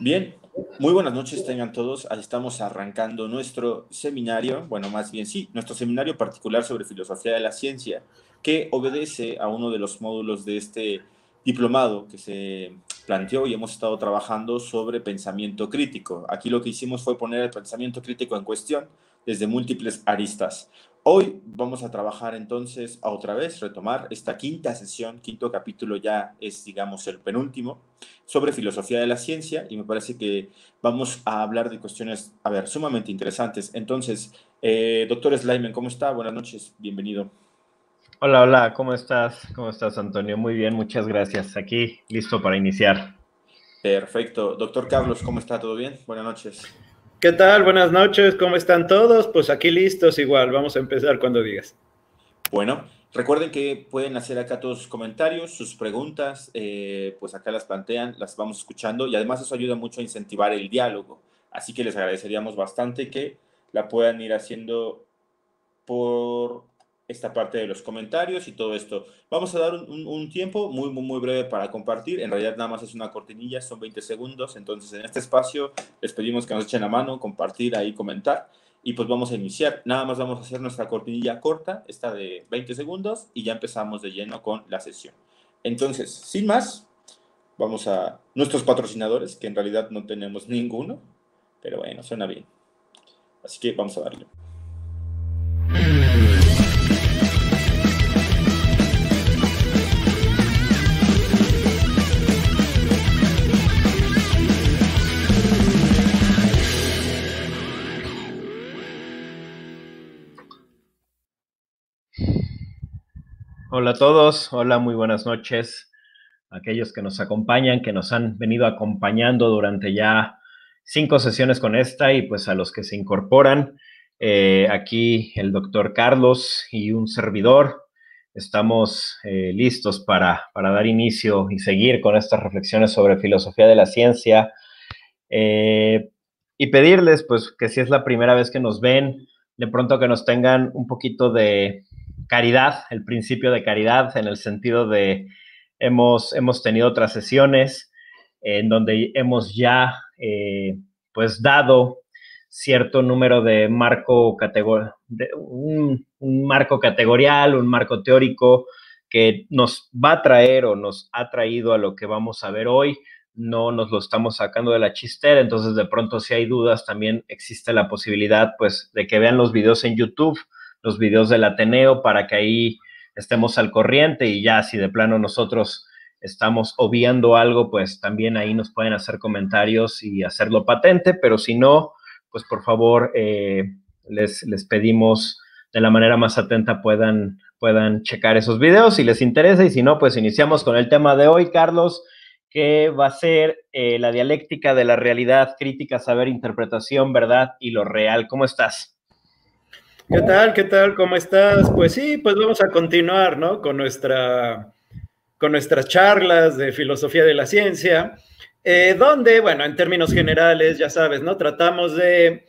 Bien, muy buenas noches tengan todos. Ahí estamos arrancando nuestro seminario, bueno, más bien sí, nuestro seminario particular sobre filosofía de la ciencia, que obedece a uno de los módulos de este diplomado que se planteó y hemos estado trabajando sobre pensamiento crítico. Aquí lo que hicimos fue poner el pensamiento crítico en cuestión desde múltiples aristas. Hoy vamos a trabajar entonces a otra vez, retomar esta quinta sesión, quinto capítulo ya es, digamos, el penúltimo sobre filosofía de la ciencia y me parece que vamos a hablar de cuestiones, a ver, sumamente interesantes. Entonces, doctor Slyman, ¿cómo está? Buenas noches, bienvenido. Hola, hola, ¿cómo estás? ¿Cómo estás, Antonio? Muy bien, muchas gracias. Aquí, listo para iniciar. Perfecto. Doctor Carlos, ¿cómo está? ¿Todo bien? Buenas noches. ¿Qué tal? Buenas noches, ¿cómo están todos? Pues aquí listos igual, vamos a empezar cuando digas. Bueno, recuerden que pueden hacer acá todos sus comentarios, sus preguntas, pues acá las plantean, las vamos escuchando y además eso ayuda mucho a incentivar el diálogo. Así que les agradeceríamos bastante que la puedan ir haciendo por esta parte de los comentarios y todo esto. Vamos a dar un tiempo muy breve para compartir. En realidad nada más es una cortinilla, son 20 segundos. Entonces en este espacio les pedimos que nos echen la mano, compartir ahí, comentar. Y pues vamos a iniciar. Nada más vamos a hacer nuestra cortinilla corta, esta de 20 segundos, y ya empezamos de lleno con la sesión. Entonces, sin más, vamos a nuestros patrocinadores, que en realidad no tenemos ninguno, pero bueno, suena bien. Así que vamos a darle. Hola a todos, hola, muy buenas noches. Aquellos que nos acompañan, que nos han venido acompañando durante ya 5 sesiones con esta y pues a los que se incorporan, aquí el doctor Carlos y un servidor. Estamos listos para dar inicio y seguir con estas reflexiones sobre filosofía de la ciencia. Y pedirles, pues, que si es la primera vez que nos ven, de pronto que nos tengan un poquito de caridad, el principio de caridad, en el sentido de hemos tenido otras sesiones en donde hemos ya, pues, dado cierto número de marco un marco categorial, un marco teórico que nos va a traer o nos ha traído a lo que vamos a ver hoy. No nos lo estamos sacando de la chistera, entonces de pronto si hay dudas también existe la posibilidad pues de que vean los videos en YouTube, los videos del Ateneo, para que ahí estemos al corriente y ya si de plano nosotros estamos obviando algo, pues también ahí nos pueden hacer comentarios y hacerlo patente, pero si no, pues por favor les pedimos de la manera más atenta puedan checar esos videos si les interesa y si no, pues iniciamos con el tema de hoy, Carlos, que va a ser la dialéctica de la realidad, crítica, saber, interpretación, verdad y lo real. ¿Cómo estás? ¿Qué tal? ¿Qué tal? ¿Cómo estás? Pues sí, pues vamos a continuar, ¿no? Con nuestras charlas de filosofía de la ciencia, donde, bueno, en términos generales, ya sabes, ¿no? Tratamos de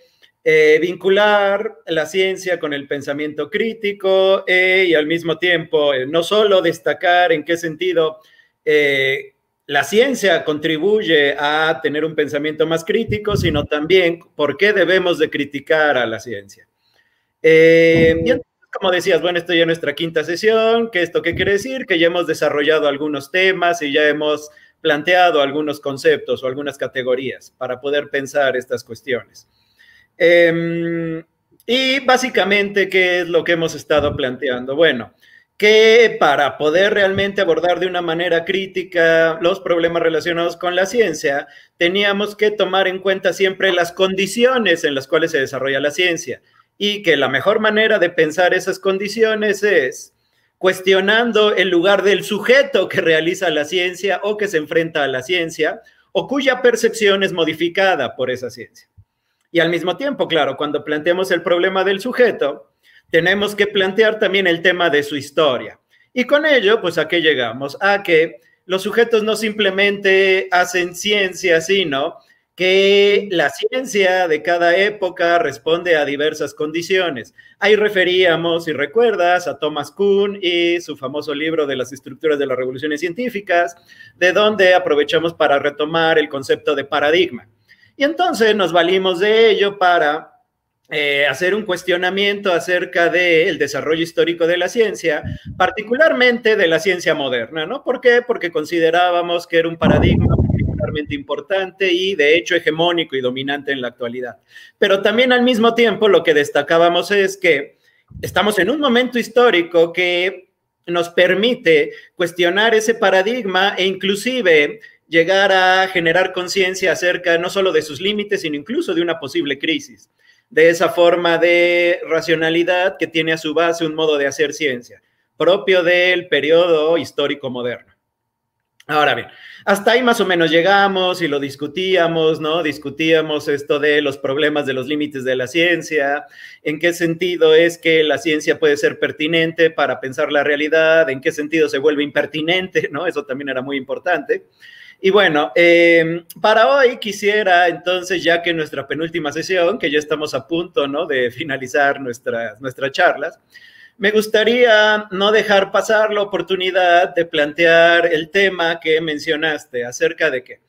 vincular la ciencia con el pensamiento crítico y al mismo tiempo no solo destacar en qué sentido la ciencia contribuye a tener un pensamiento más crítico, sino también por qué debemos de criticar a la ciencia. Y entonces, como decías, bueno, esto ya es nuestra quinta sesión, que esto qué quiere decir, que ya hemos desarrollado algunos temas y ya hemos planteado algunos conceptos o algunas categorías para poder pensar estas cuestiones. Y básicamente, ¿qué es lo que hemos estado planteando? Bueno, que para poder realmente abordar de una manera crítica los problemas relacionados con la ciencia, teníamos que tomar en cuenta siempre las condiciones en las cuales se desarrolla la ciencia y que la mejor manera de pensar esas condiciones es cuestionando el lugar del sujeto que realiza la ciencia o que se enfrenta a la ciencia o cuya percepción es modificada por esa ciencia. Y al mismo tiempo, claro, cuando planteamos el problema del sujeto, tenemos que plantear también el tema de su historia. Y con ello, pues a qué llegamos? A que los sujetos no simplemente hacen ciencia, sino que la ciencia de cada época responde a diversas condiciones. Ahí referíamos, si recuerdas, a Thomas Kuhn y su famoso libro de las estructuras de las revoluciones científicas, de donde aprovechamos para retomar el concepto de paradigma. Y entonces nos valimos de ello para hacer un cuestionamiento acerca del desarrollo histórico de la ciencia, particularmente de la ciencia moderna, ¿no? ¿Por qué? Porque considerábamos que era un paradigma particularmente importante y de hecho hegemónico y dominante en la actualidad. Pero también al mismo tiempo lo que destacábamos es que estamos en un momento histórico que nos permite cuestionar ese paradigma e inclusive llegar a generar conciencia acerca no solo de sus límites, sino incluso de una posible crisis. De esa forma de racionalidad que tiene a su base un modo de hacer ciencia, propio del periodo histórico moderno. Ahora bien, hasta ahí más o menos llegamos y lo discutíamos, ¿no? Discutíamos esto de los problemas de los límites de la ciencia, en qué sentido es que la ciencia puede ser pertinente para pensar la realidad, en qué sentido se vuelve impertinente, ¿no? Eso también era muy importante. Y bueno, para hoy quisiera entonces, ya que nuestra penúltima sesión, que ya estamos a punto, ¿no?, de finalizar nuestras charlas, me gustaría no dejar pasar la oportunidad de plantear el tema que mencionaste, acerca de qué.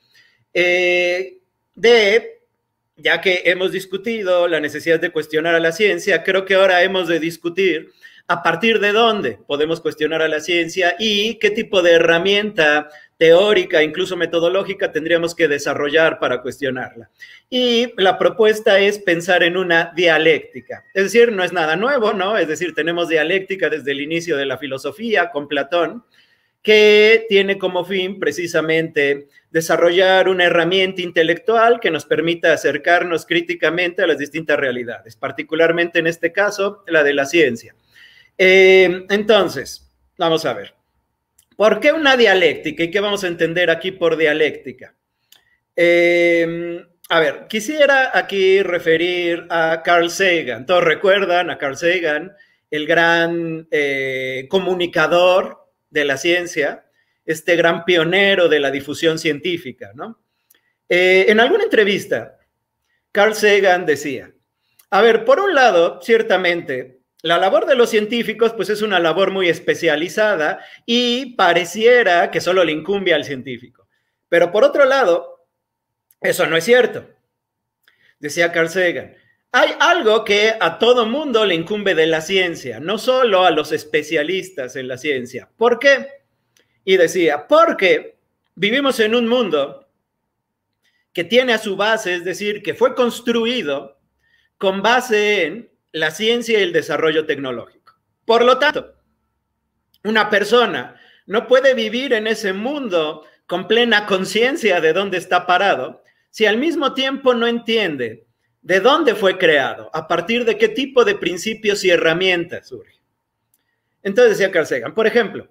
Ya que hemos discutido la necesidad de cuestionar a la ciencia, creo que ahora hemos de discutir a partir de dónde podemos cuestionar a la ciencia y qué tipo de herramienta teórica, incluso metodológica, tendríamos que desarrollar para cuestionarla. Y la propuesta es pensar en una dialéctica. Es decir, no es nada nuevo, ¿no? Es decir, tenemos dialéctica desde el inicio de la filosofía con Platón, que tiene como fin precisamente desarrollar una herramienta intelectual que nos permita acercarnos críticamente a las distintas realidades, particularmente en este caso, la de la ciencia. Entonces, vamos a ver. ¿Por qué una dialéctica? ¿Y qué vamos a entender aquí por dialéctica? A ver, quisiera aquí referir a Carl Sagan. Todos recuerdan a Carl Sagan, el gran comunicador de la ciencia, este gran pionero de la difusión científica, ¿no? En alguna entrevista, Carl Sagan decía, a ver, por un lado, ciertamente, la labor de los científicos, pues es una labor muy especializada y pareciera que solo le incumbe al científico. Pero por otro lado, eso no es cierto. Decía Carl Sagan, hay algo que a todo mundo le incumbe de la ciencia, no solo a los especialistas en la ciencia. ¿Por qué? Y decía, porque vivimos en un mundo que tiene a su base, es decir, que fue construido con base en la ciencia y el desarrollo tecnológico. Por lo tanto, una persona no puede vivir en ese mundo con plena conciencia de dónde está parado si al mismo tiempo no entiende de dónde fue creado, a partir de qué tipo de principios y herramientas surge. Entonces decía Carl Sagan, por ejemplo,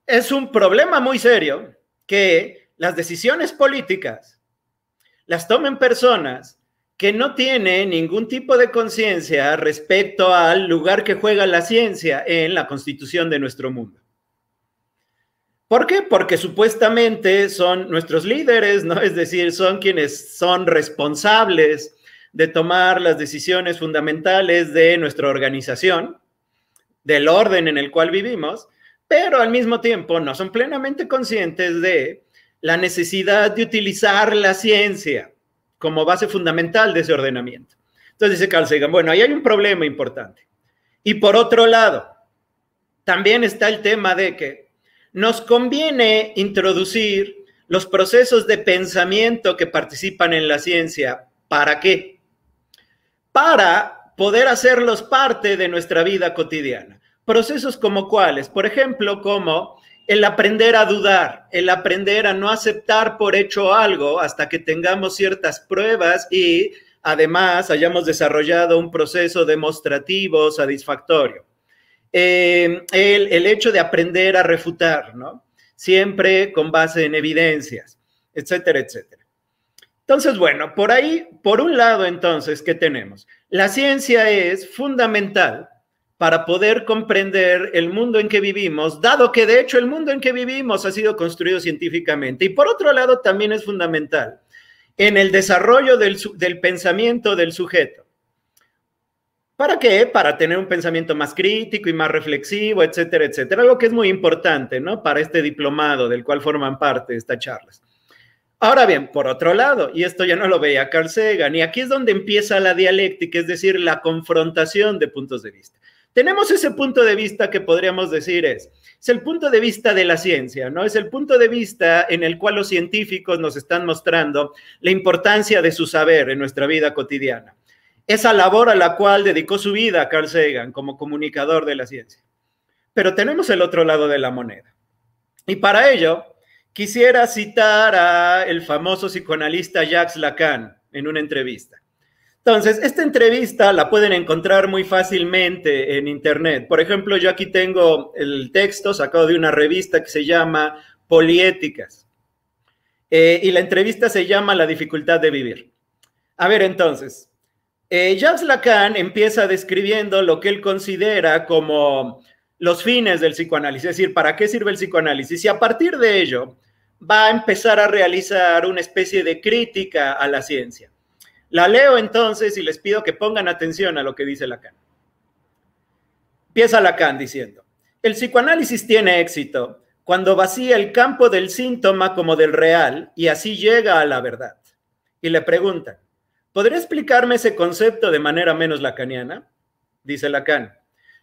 es un problema muy serio que las decisiones políticas las tomen personas que no tiene ningún tipo de conciencia respecto al lugar que juega la ciencia en la constitución de nuestro mundo. ¿Por qué? Porque supuestamente son nuestros líderes, ¿no? Es decir, son quienes son responsables de tomar las decisiones fundamentales de nuestra organización, del orden en el cual vivimos, pero al mismo tiempo no son plenamente conscientes de la necesidad de utilizar la ciencia como base fundamental de ese ordenamiento. Entonces dice Carl Sagan, bueno, ahí hay un problema importante. Y por otro lado, también está el tema de que nos conviene introducir los procesos de pensamiento que participan en la ciencia. ¿Para qué? Para poder hacerlos parte de nuestra vida cotidiana. Procesos como cuáles, por ejemplo, como el aprender a dudar, el aprender a no aceptar por hecho algo hasta que tengamos ciertas pruebas y además hayamos desarrollado un proceso demostrativo satisfactorio. El hecho de aprender a refutar, ¿no? Siempre con base en evidencias, etcétera, etcétera. Entonces, bueno, por ahí, por un lado, entonces, ¿qué tenemos? La ciencia es fundamental para poder comprender el mundo en que vivimos, dado que de hecho el mundo en que vivimos ha sido construido científicamente. Y por otro lado, también es fundamental en el desarrollo del pensamiento del sujeto. ¿Para qué? Para tener un pensamiento más crítico y más reflexivo, etcétera, etcétera. Algo que es muy importante, ¿no? Para este diplomado del cual forman parte estas charlas. Ahora bien, por otro lado, y esto ya no lo veía Carl Sagan, y aquí es donde empieza la dialéctica, es decir, la confrontación de puntos de vista. Tenemos ese punto de vista que podríamos decir es el punto de vista de la ciencia, ¿no? Es el punto de vista en el cual los científicos nos están mostrando la importancia de su saber en nuestra vida cotidiana. Esa labor a la cual dedicó su vida Carl Sagan como comunicador de la ciencia. Pero tenemos el otro lado de la moneda. Y para ello, quisiera citar al famoso psicoanalista Jacques Lacan en una entrevista. Entonces, esta entrevista la pueden encontrar muy fácilmente en internet. Por ejemplo, yo aquí tengo el texto sacado de una revista que se llama Poliéticas. Y la entrevista se llama La dificultad de vivir. A ver, entonces, Jacques Lacan empieza describiendo lo que él considera como los fines del psicoanálisis, es decir, ¿para qué sirve el psicoanálisis? Y a partir de ello va a empezar a realizar una especie de crítica a la ciencia. La leo entonces y les pido que pongan atención a lo que dice Lacan. Empieza Lacan diciendo, el psicoanálisis tiene éxito cuando vacía el campo del síntoma como del real y así llega a la verdad. Y le preguntan, ¿podría explicarme ese concepto de manera menos lacaniana? Dice Lacan,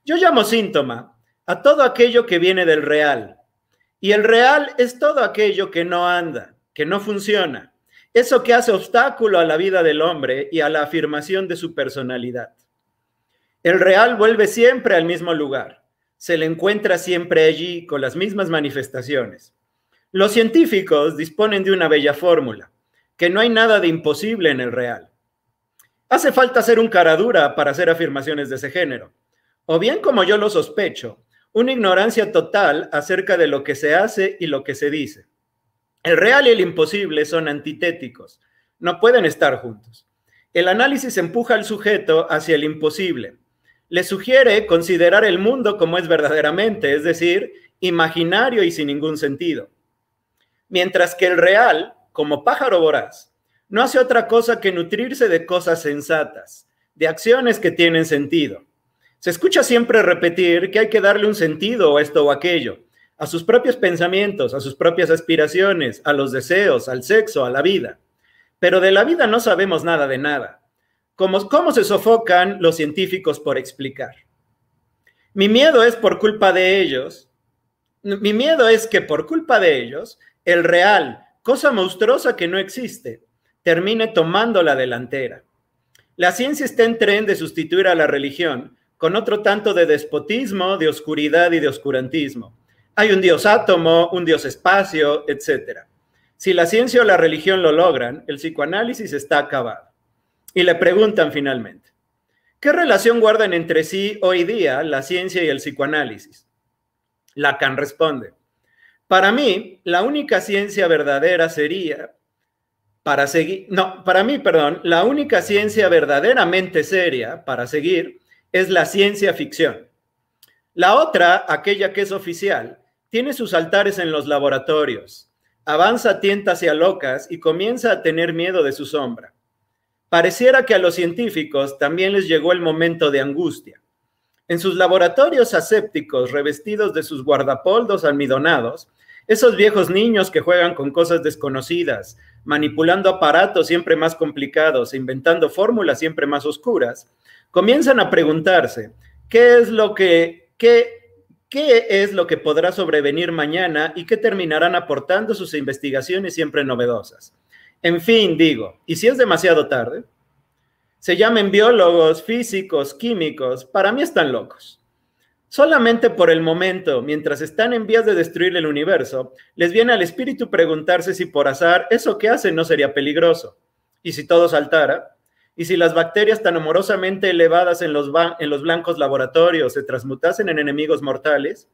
yo llamo síntoma a todo aquello que viene del real. Y el real es todo aquello que no anda, que no funciona. Eso que hace obstáculo a la vida del hombre y a la afirmación de su personalidad. El real vuelve siempre al mismo lugar. Se le encuentra siempre allí con las mismas manifestaciones. Los científicos disponen de una bella fórmula, que no hay nada de imposible en el real. Hace falta ser un cara dura para hacer afirmaciones de ese género. O bien, como yo lo sospecho, una ignorancia total acerca de lo que se hace y lo que se dice. El real y el imposible son antitéticos, no pueden estar juntos. El análisis empuja al sujeto hacia el imposible. Le sugiere considerar el mundo como es verdaderamente, es decir, imaginario y sin ningún sentido. Mientras que el real, como pájaro voraz, no hace otra cosa que nutrirse de cosas sensatas, de acciones que tienen sentido. Se escucha siempre repetir que hay que darle un sentido a esto o aquello, a sus propios pensamientos, a sus propias aspiraciones, a los deseos, al sexo, a la vida. Pero de la vida no sabemos nada de nada. ¿Cómo se sofocan los científicos por explicar? Mi miedo es por culpa de ellos. Mi miedo es que por culpa de ellos, el real, cosa monstruosa que no existe, termine tomando la delantera. La ciencia está en tren de sustituir a la religión con otro tanto de despotismo, de oscuridad y de oscurantismo. Hay un dios átomo, un dios espacio, etc. Si la ciencia o la religión lo logran, el psicoanálisis está acabado. Y le preguntan finalmente, ¿qué relación guardan entre sí hoy día la ciencia y el psicoanálisis? Lacan responde, para mí, la única ciencia verdadera sería, la única ciencia verdaderamente seria para seguir es la ciencia ficción. La otra, aquella que es oficial, tiene sus altares en los laboratorios, avanza a tientas hacia locas y comienza a tener miedo de su sombra. Pareciera que a los científicos también les llegó el momento de angustia. En sus laboratorios asépticos, revestidos de sus guardapolvos almidonados, esos viejos niños que juegan con cosas desconocidas, manipulando aparatos siempre más complicados e inventando fórmulas siempre más oscuras, comienzan a preguntarse qué es lo que podrá sobrevenir mañana y qué terminarán aportando sus investigaciones siempre novedosas. En fin, digo, ¿y si es demasiado tarde? Se llamen biólogos, físicos, químicos, para mí están locos. Solamente por el momento, mientras están en vías de destruir el universo, les viene al espíritu preguntarse si por azar eso que hacen no sería peligroso. ¿Y si todo saltara? ¿Y si las bacterias tan amorosamente elevadas en los blancos laboratorios se transmutasen en enemigos mortales?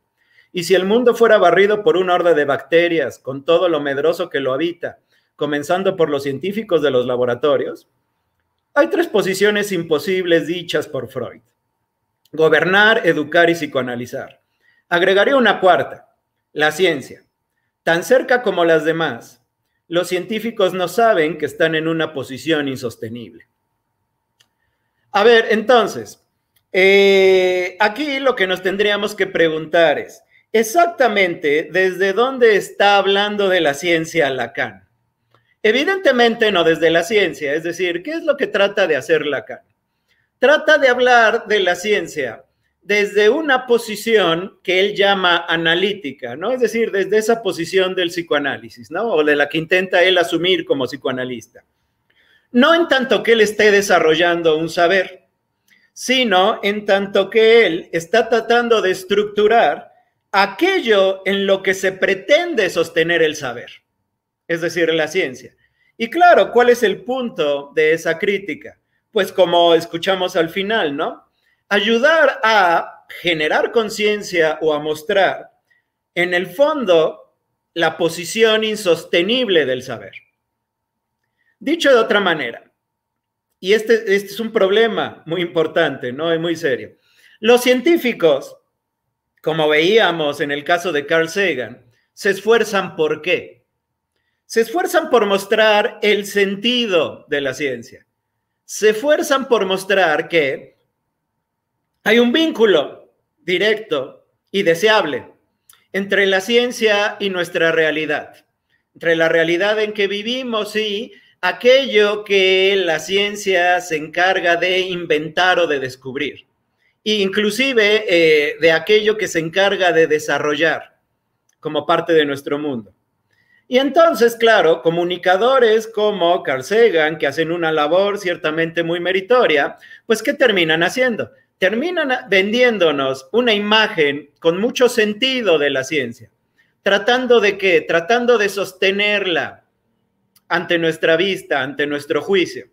¿Y si el mundo fuera barrido por una horda de bacterias con todo lo medroso que lo habita, comenzando por los científicos de los laboratorios? Hay tres posiciones imposibles dichas por Freud: gobernar, educar y psicoanalizar. Agregaré una cuarta: la ciencia, tan cerca como las demás, los científicos no saben que están en una posición insostenible. A ver, entonces, aquí lo que nos tendríamos que preguntar es, exactamente, ¿desde dónde está hablando de la ciencia Lacan? Evidentemente no desde la ciencia, es decir, ¿qué es lo que trata de hacer Lacan? Trata de hablar de la ciencia desde una posición que él llama analítica, ¿no? Es decir, desde esa posición del psicoanálisis, ¿no? O de la que intenta él asumir como psicoanalista. No en tanto que él esté desarrollando un saber, sino en tanto que él está tratando de estructurar aquello en lo que se pretende sostener el saber, es decir, la ciencia. Y claro, ¿cuál es el punto de esa crítica? Pues como escuchamos al final, ¿no? Ayudar a generar conciencia o a mostrar, en el fondo, la posición insostenible del saber. Dicho de otra manera, y este es un problema muy importante, ¿no? Es muy serio. Los científicos, como veíamos en el caso de Carl Sagan, se esfuerzan ¿por qué? Se esfuerzan por mostrar el sentido de la ciencia. Se esfuerzan por mostrar que hay un vínculo directo y deseable entre la ciencia y nuestra realidad, entre la realidad en que vivimos y aquello que la ciencia se encarga de inventar o de descubrir, e inclusive de aquello que se encarga de desarrollar como parte de nuestro mundo. Y entonces, claro, comunicadores como Carl Sagan, que hacen una labor ciertamente muy meritoria, pues ¿qué terminan haciendo? Terminan vendiéndonos una imagen con mucho sentido de la ciencia. ¿Tratando de qué? Tratando de sostenerla ante nuestra vista, ante nuestro juicio.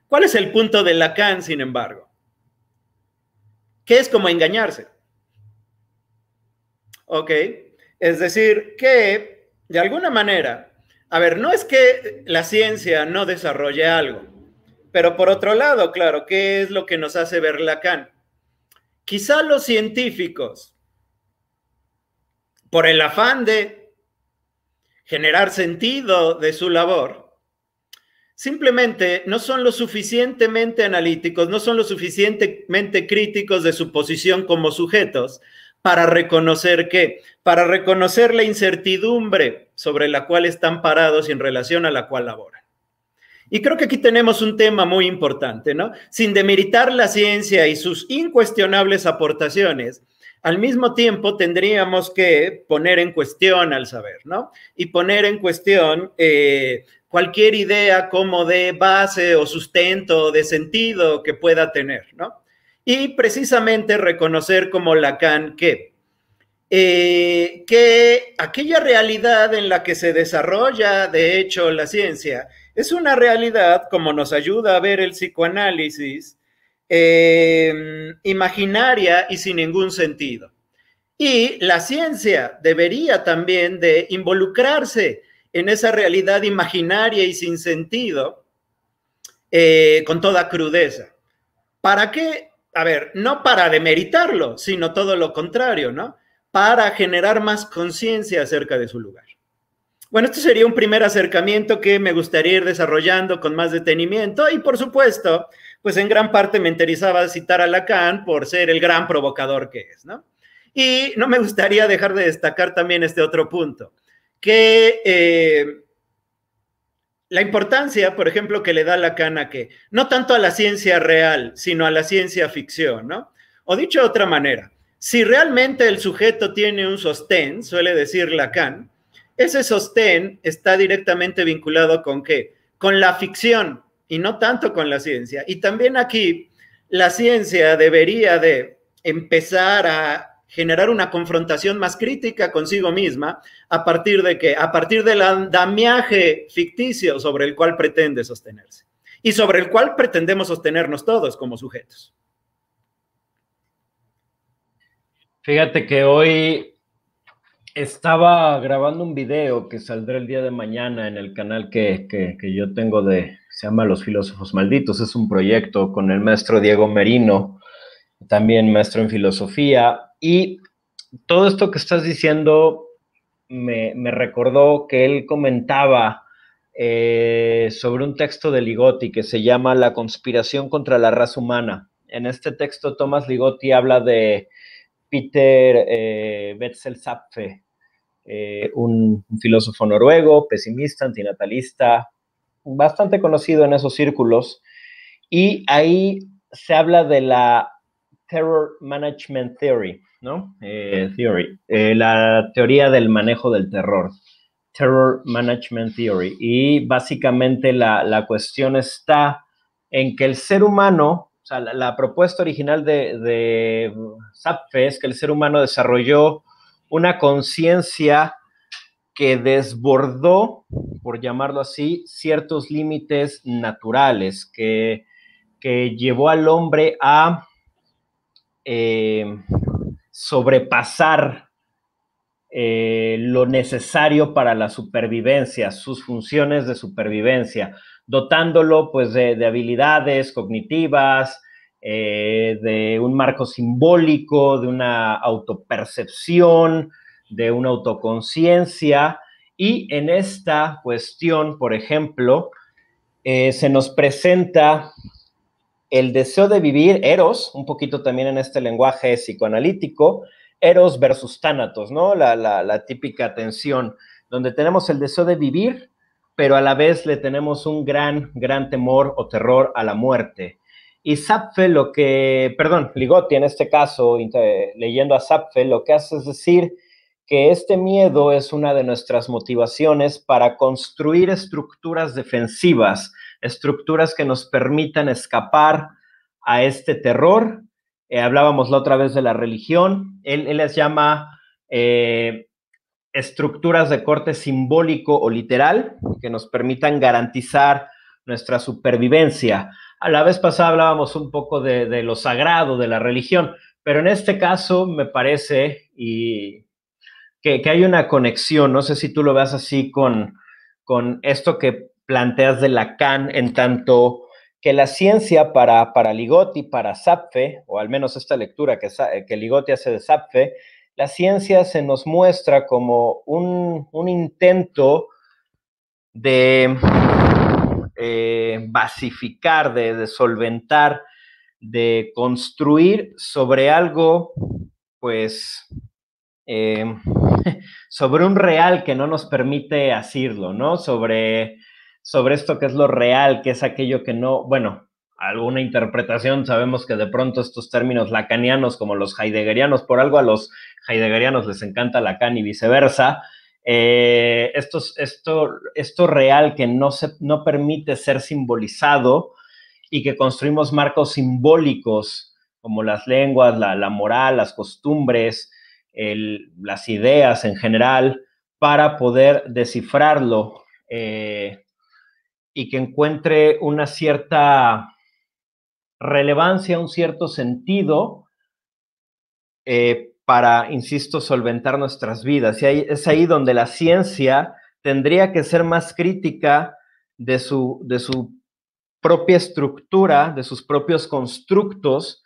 ¿Cuál es el punto de Lacan, sin embargo? Que es como engañarse. ¿Ok? Es decir, que de alguna manera, a ver, no es que la ciencia no desarrolle algo, pero por otro lado, claro, ¿qué es lo que nos hace ver Lacan? Quizá los científicos, por el afán de generar sentido de su labor, simplemente no son lo suficientemente analíticos, no son lo suficientemente críticos de su posición como sujetos para reconocer ¿qué? Para reconocer la incertidumbre sobre la cual están parados y en relación a la cual laboran. Y creo que aquí tenemos un tema muy importante, ¿no? Sin demeritar la ciencia y sus incuestionables aportaciones, al mismo tiempo tendríamos que poner en cuestión al saber, ¿no? Y poner en cuestión cualquier idea como de base o sustento o de sentido que pueda tener, ¿no? Y precisamente reconocer como Lacan que aquella realidad en la que se desarrolla, de hecho, la ciencia, es una realidad, como nos ayuda a ver el psicoanálisis, imaginaria y sin ningún sentido. Y la ciencia debería también de involucrarse en esa realidad imaginaria y sin sentido con toda crudeza. ¿Para qué? A ver, no para demeritarlo, sino todo lo contrario, ¿no? Para generar más conciencia acerca de su lugar. Bueno, este sería un primer acercamiento que me gustaría ir desarrollando con más detenimiento y, por supuesto, pues en gran parte me interesaba citar a Lacan por ser el gran provocador que es, ¿no? Y no me gustaría dejar de destacar también este otro punto, que la importancia, por ejemplo, que le da Lacan a que no tanto a la ciencia real, sino a la ciencia ficción, ¿no? O dicho de otra manera, si realmente el sujeto tiene un sostén, suele decir Lacan, ese sostén está directamente vinculado ¿con qué? Con la ficción y no tanto con la ciencia. Y también aquí la ciencia debería de empezar a generar una confrontación más crítica consigo misma a partir de qué? A partir del andamiaje ficticio sobre el cual pretende sostenerse y sobre el cual pretendemos sostenernos todos como sujetos. Fíjate que hoy estaba grabando un video que saldrá el día de mañana en el canal que yo tengo se llama Los Filósofos Malditos. Es un proyecto con el maestro Diego Merino, también maestro en filosofía. Y todo esto que estás diciendo me recordó que él comentaba sobre un texto de Ligotti que se llama La conspiración contra la raza humana. En este texto, Tomás Ligotti habla de Peter Wetzel-Zapfe, un filósofo noruego, pesimista, antinatalista, bastante conocido en esos círculos, y ahí se habla de la Terror Management Theory, ¿no? La teoría del manejo del terror. Terror Management Theory. Y básicamente la cuestión está en que el ser humano, o sea, la propuesta original de Zapfe es que el ser humano desarrolló una conciencia que desbordó, por llamarlo así, ciertos límites naturales, que llevó al hombre a sobrepasar lo necesario para la supervivencia, sus funciones de supervivencia, dotándolo pues de habilidades cognitivas, de un marco simbólico, de una autopercepción, de una autoconciencia. Y en esta cuestión, por ejemplo, se nos presenta el deseo de vivir, Eros, un poquito también en este lenguaje psicoanalítico, Eros versus Tánatos, ¿no? La típica tensión, donde tenemos el deseo de vivir, pero a la vez le tenemos un gran temor o terror a la muerte. Y Zapfe Ligotti en este caso, leyendo a Zapfe, lo que hace es decir que este miedo es una de nuestras motivaciones para construir estructuras defensivas, estructuras que nos permitan escapar a este terror. Hablábamos la otra vez de la religión. Él les llama estructuras de corte simbólico o literal que nos permitan garantizar nuestra supervivencia. A la vez pasada hablábamos un poco de lo sagrado, de la religión, pero en este caso me parece que hay una conexión, no sé si tú lo veas así con esto que planteas de Lacan, en tanto que la ciencia para Ligotti, para Zapfe, o al menos esta lectura que Ligotti hace de Zapfe, la ciencia se nos muestra como un intento de basificar, de solventar, de construir sobre algo, pues, sobre un real que no nos permite asirlo, ¿no? Sobre esto que es lo real, que es aquello que no, bueno, alguna interpretación, sabemos que de pronto estos términos lacanianos como los heideggerianos, por algo a los heideggerianos les encanta Lacan y viceversa, esto real que no permite ser simbolizado y que construimos marcos simbólicos como las lenguas, la moral, las costumbres, las ideas en general, para poder descifrarlo y que encuentre una cierta relevancia, un cierto sentido para, insisto, solventar nuestras vidas. Y es ahí donde la ciencia tendría que ser más crítica de su propia estructura, de sus propios constructos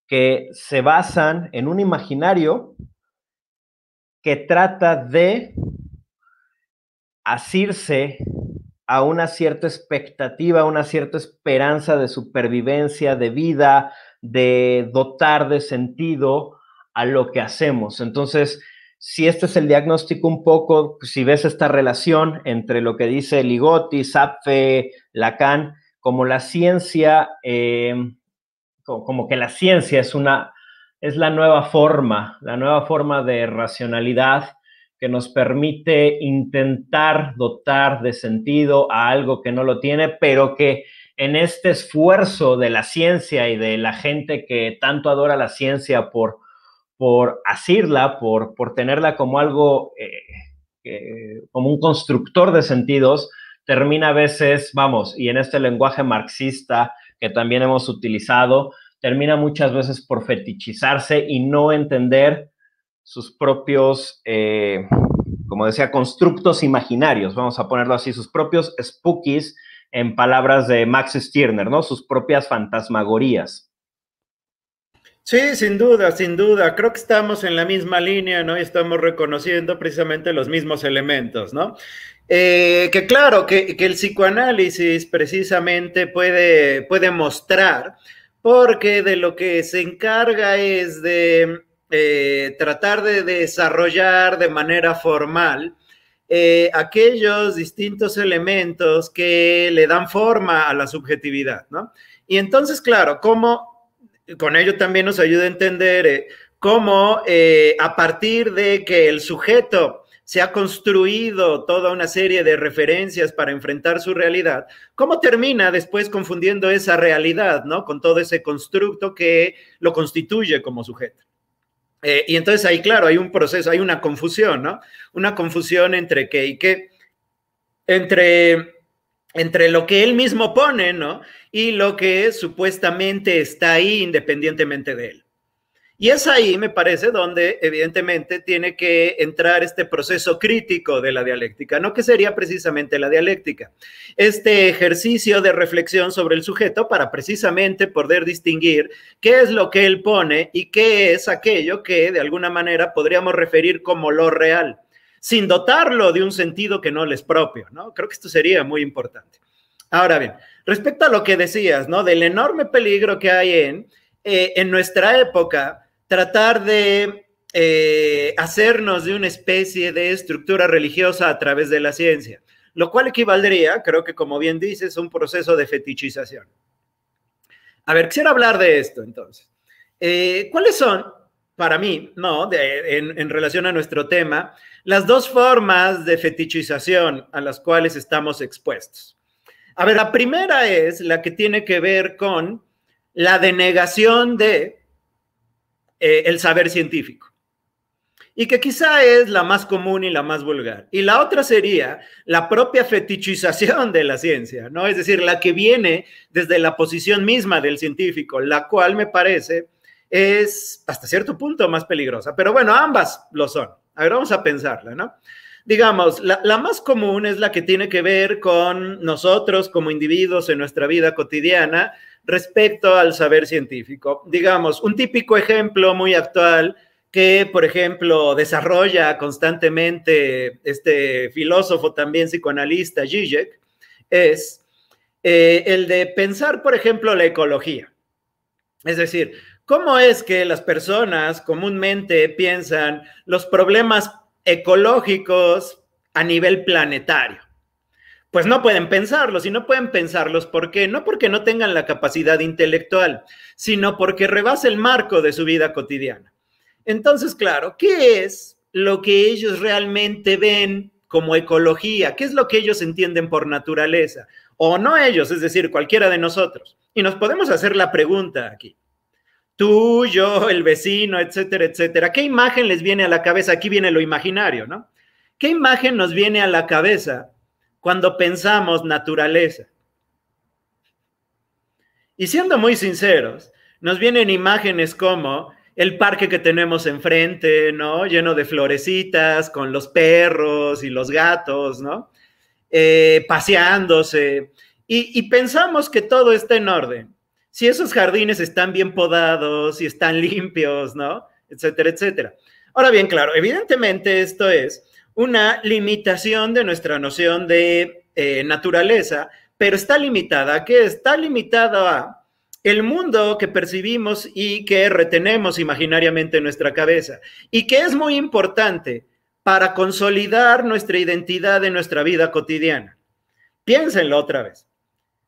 que se basan en un imaginario que trata de asirse a una cierta expectativa, a una cierta esperanza de supervivencia, de vida, de dotar de sentido a lo que hacemos. Entonces, si este es el diagnóstico un poco, si ves esta relación entre lo que dice Ligotti, Zapfe, Lacan, como la ciencia, como que la ciencia es la nueva forma de racionalidad que nos permite intentar dotar de sentido a algo que no lo tiene, pero que en este esfuerzo de la ciencia y de la gente que tanto adora la ciencia por asirla, por tenerla como algo, como un constructor de sentidos, termina a veces, vamos, y en este lenguaje marxista que también hemos utilizado, termina muchas veces por fetichizarse y no entender sus propios, como decía, constructos imaginarios, vamos a ponerlo así, sus propios spookies, en palabras de Max Stirner, ¿no? Sus propias fantasmagorías. Sí, sin duda, sin duda. Creo que estamos en la misma línea, ¿no? Y estamos reconociendo precisamente los mismos elementos, ¿no? Que claro, que el psicoanálisis precisamente puede mostrar, porque de lo que se encarga es de tratar de desarrollar de manera formal aquellos distintos elementos que le dan forma a la subjetividad, ¿no? Y entonces, claro, cómo con ello también nos ayuda a entender cómo a partir de que el sujeto se ha construido toda una serie de referencias para enfrentar su realidad, cómo termina después confundiendo esa realidad, ¿no? Con todo ese constructo que lo constituye como sujeto. Y entonces ahí, claro, hay un proceso, hay una confusión, ¿no? Una confusión entre qué y qué, entre lo que él mismo pone, ¿no? Y lo que supuestamente está ahí independientemente de él. Y es ahí, me parece, donde evidentemente tiene que entrar este proceso crítico de la dialéctica, ¿no? Que sería precisamente la dialéctica. Este ejercicio de reflexión sobre el sujeto para precisamente poder distinguir qué es lo que él pone y qué es aquello que de alguna manera podríamos referir como lo real, sin dotarlo de un sentido que no le es propio, ¿no? Creo que esto sería muy importante. Ahora bien, respecto a lo que decías, ¿no? Del enorme peligro que hay en nuestra época, tratar de hacernos de una especie de estructura religiosa a través de la ciencia, lo cual equivaldría, creo que como bien dices, a un proceso de fetichización. A ver, quisiera hablar de esto entonces. ¿Cuáles son, para mí, no, en relación a nuestro tema, las dos formas de fetichización a las cuales estamos expuestos? A ver, la primera es la que tiene que ver con la denegación de el saber científico, y que quizá es la más común y la más vulgar. Y la otra sería la propia fetichización de la ciencia, ¿no? Es decir, la que viene desde la posición misma del científico, la cual me parece es hasta cierto punto más peligrosa. Pero bueno, ambas lo son. A ver, vamos a pensarla, ¿no? Digamos, la más común es la que tiene que ver con nosotros como individuos en nuestra vida cotidiana respecto al saber científico. Digamos, un típico ejemplo muy actual que, por ejemplo, desarrolla constantemente este filósofo también psicoanalista, Zizek, es el de pensar, por ejemplo, la ecología. Es decir, ¿cómo es que las personas comúnmente piensan los problemas ecológicos a nivel planetario? Pues no pueden pensarlos, y no pueden pensarlos, ¿por qué? No porque no tengan la capacidad intelectual, sino porque rebasa el marco de su vida cotidiana. Entonces, claro, ¿qué es lo que ellos realmente ven como ecología? ¿Qué es lo que ellos entienden por naturaleza? O no ellos, es decir, cualquiera de nosotros. Y nos podemos hacer la pregunta aquí. Tú, yo, el vecino, etcétera, etcétera. ¿Qué imagen les viene a la cabeza? Aquí viene lo imaginario, ¿no? ¿Qué imagen nos viene a la cabeza cuando pensamos naturaleza? Y siendo muy sinceros, nos vienen imágenes como el parque que tenemos enfrente, ¿no? Lleno de florecitas, con los perros y los gatos, ¿no? Paseándose. Y pensamos que todo está en orden. Si esos jardines están bien podados, si están limpios, ¿no? Etcétera, etcétera. Ahora bien, claro, evidentemente esto es una limitación de nuestra noción de naturaleza, pero está limitada. ¿A qué? Está limitada a el mundo que percibimos y que retenemos imaginariamente en nuestra cabeza, y que es muy importante para consolidar nuestra identidad en nuestra vida cotidiana. Piénsenlo otra vez.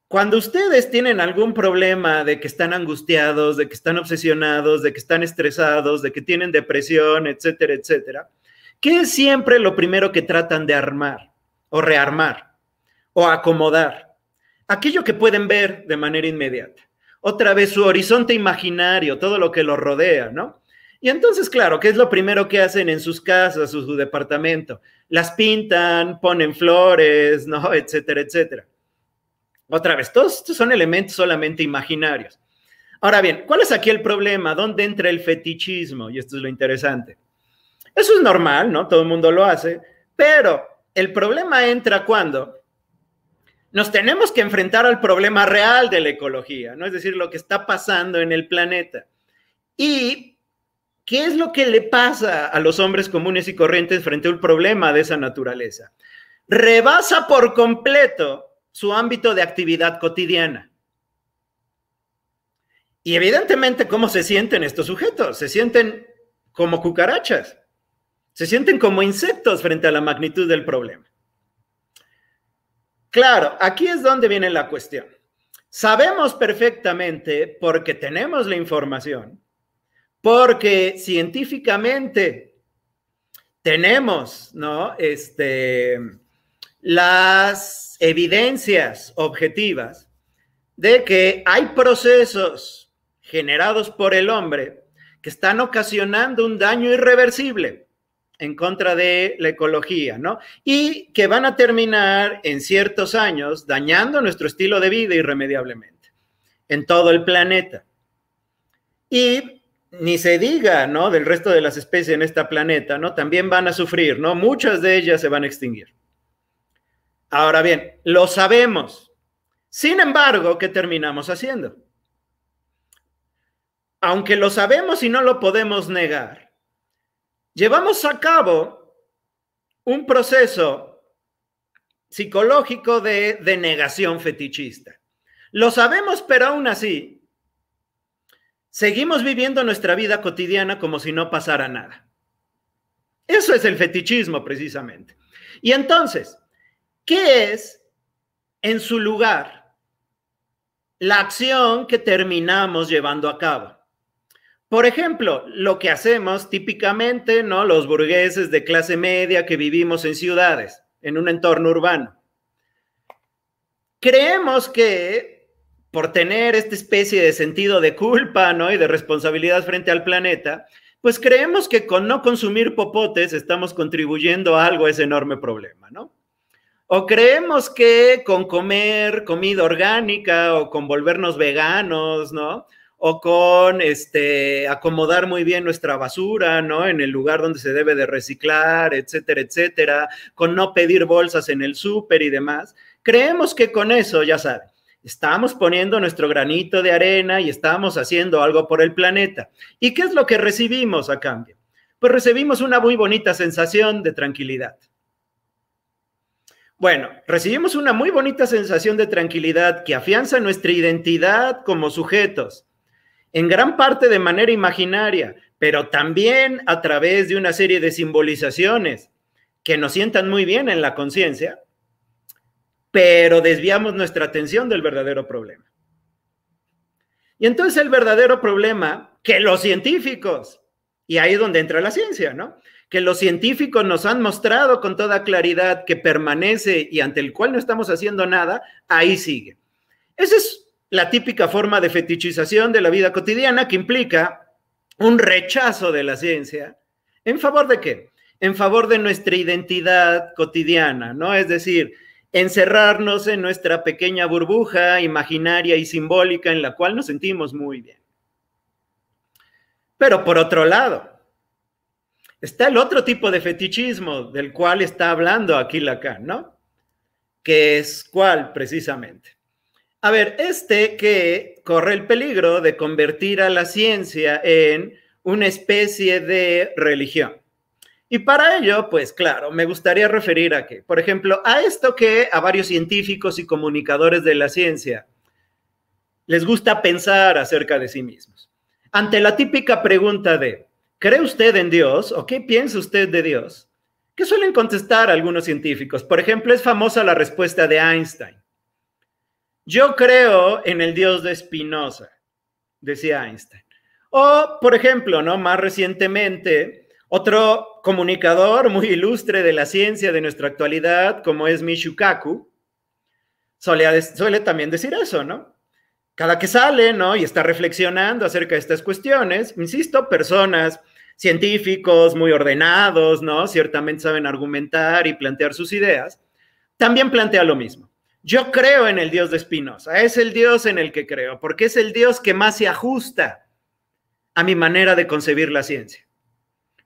Cuando ustedes tienen algún problema de que están angustiados, de que están obsesionados, de que están estresados, de que tienen depresión, etcétera, etcétera, ¿qué es siempre lo primero que tratan de armar o rearmar o acomodar? Aquello que pueden ver de manera inmediata. Otra vez su horizonte imaginario, todo lo que los rodea, ¿no? Y entonces, claro, ¿qué es lo primero que hacen en sus casas o su departamento? Las pintan, ponen flores, ¿no? Etcétera, etcétera. Otra vez, todos estos son elementos solamente imaginarios. Ahora bien, ¿cuál es aquí el problema? ¿Dónde entra el fetichismo? Y esto es lo interesante. Eso es normal, ¿no? Todo el mundo lo hace, pero el problema entra cuando nos tenemos que enfrentar al problema real de la ecología, ¿no? Es decir, lo que está pasando en el planeta. ¿Y qué es lo que le pasa a los hombres comunes y corrientes frente a un problema de esa naturaleza? Rebasa por completo su ámbito de actividad cotidiana. Y evidentemente, ¿cómo se sienten estos sujetos? Se sienten como cucarachas, se sienten como insectos frente a la magnitud del problema. Claro, aquí es donde viene la cuestión. Sabemos perfectamente, porque tenemos la información, porque científicamente tenemos, ¿no? Las evidencias objetivas de que hay procesos generados por el hombre que están ocasionando un daño irreversible en contra de la ecología, ¿no? Y que van a terminar en ciertos años dañando nuestro estilo de vida irremediablemente en todo el planeta. Y ni se diga, ¿no? Del resto de las especies en este planeta, ¿no? También van a sufrir, ¿no? Muchas de ellas se van a extinguir. Ahora bien, lo sabemos. Sin embargo, ¿qué terminamos haciendo? Aunque lo sabemos y no lo podemos negar, llevamos a cabo un proceso psicológico de negación fetichista. Lo sabemos, pero aún así, seguimos viviendo nuestra vida cotidiana como si no pasara nada. Eso es el fetichismo, precisamente. Y entonces, ¿qué es, en su lugar, la acción que terminamos llevando a cabo? Por ejemplo, lo que hacemos típicamente, ¿no? Los burgueses de clase media que vivimos en ciudades, en un entorno urbano. Creemos que por tener esta especie de sentido de culpa, ¿no? Y de responsabilidad frente al planeta, pues creemos que con no consumir popotes estamos contribuyendo a algo a ese enorme problema, ¿no? O creemos que con comer comida orgánica o con volvernos veganos, ¿no? O con acomodar muy bien nuestra basura, ¿no? En el lugar donde se debe de reciclar, etcétera, etcétera, con no pedir bolsas en el súper y demás. Creemos que con eso, ya saben, estamos poniendo nuestro granito de arena y estamos haciendo algo por el planeta. ¿Y qué es lo que recibimos a cambio? Pues recibimos una muy bonita sensación de tranquilidad. Bueno, recibimos una muy bonita sensación de tranquilidad que afianza nuestra identidad como sujetos, en gran parte de manera imaginaria, pero también a través de una serie de simbolizaciones que nos sientan muy bien en la conciencia, pero desviamos nuestra atención del verdadero problema. Y entonces el verdadero problema que los científicos, y ahí es donde entra la ciencia, ¿no? Que los científicos nos han mostrado con toda claridad que permanece y ante el cual no estamos haciendo nada, ahí sigue. Esa es la típica forma de fetichización de la vida cotidiana que implica un rechazo de la ciencia. ¿En favor de qué? En favor de nuestra identidad cotidiana, ¿no? Es decir, encerrarnos en nuestra pequeña burbuja imaginaria y simbólica en la cual nos sentimos muy bien. Pero por otro lado, está el otro tipo de fetichismo del cual está hablando aquí Lacan, ¿no? Que es ¿cuál precisamente? A ver, que corre el peligro de convertir a la ciencia en una especie de religión. Y para ello, pues claro, me gustaría referir a que, por ejemplo, a esto que a varios científicos y comunicadores de la ciencia les gusta pensar acerca de sí mismos. Ante la típica pregunta de, ¿cree usted en Dios o qué piensa usted de Dios? ¿Qué suelen contestar algunos científicos? Por ejemplo, es famosa la respuesta de Einstein. Yo creo en el Dios de Spinoza, decía Einstein. O, por ejemplo, ¿no? Más recientemente, otro comunicador muy ilustre de la ciencia de nuestra actualidad, como es Michio Kaku, suele también decir eso, ¿no? Cada que sale, ¿no? Y está reflexionando acerca de estas cuestiones, insisto, personas, científicos muy ordenados, ¿no? Ciertamente saben argumentar y plantear sus ideas, también plantea lo mismo. Yo creo en el Dios de Spinoza, es el Dios en el que creo, porque es el Dios que más se ajusta a mi manera de concebir la ciencia.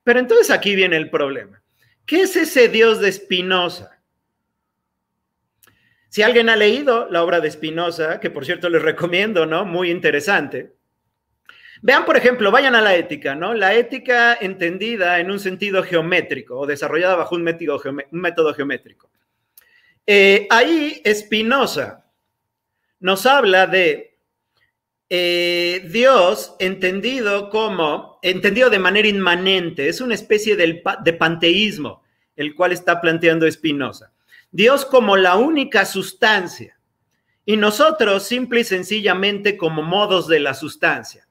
Pero entonces aquí viene el problema. ¿Qué es ese Dios de Spinoza? Si alguien ha leído la obra de Spinoza, que por cierto les recomiendo, ¿no? Muy interesante, Vean, por ejemplo, vayan a la ética, ¿no? La ética entendida en un sentido geométrico o desarrollada bajo un método geométrico. Ahí Spinoza nos habla de Dios entendido de manera inmanente, es una especie de panteísmo, el cual está planteando Spinoza. Dios como la única sustancia y nosotros simple y sencillamente como modos de la sustancia.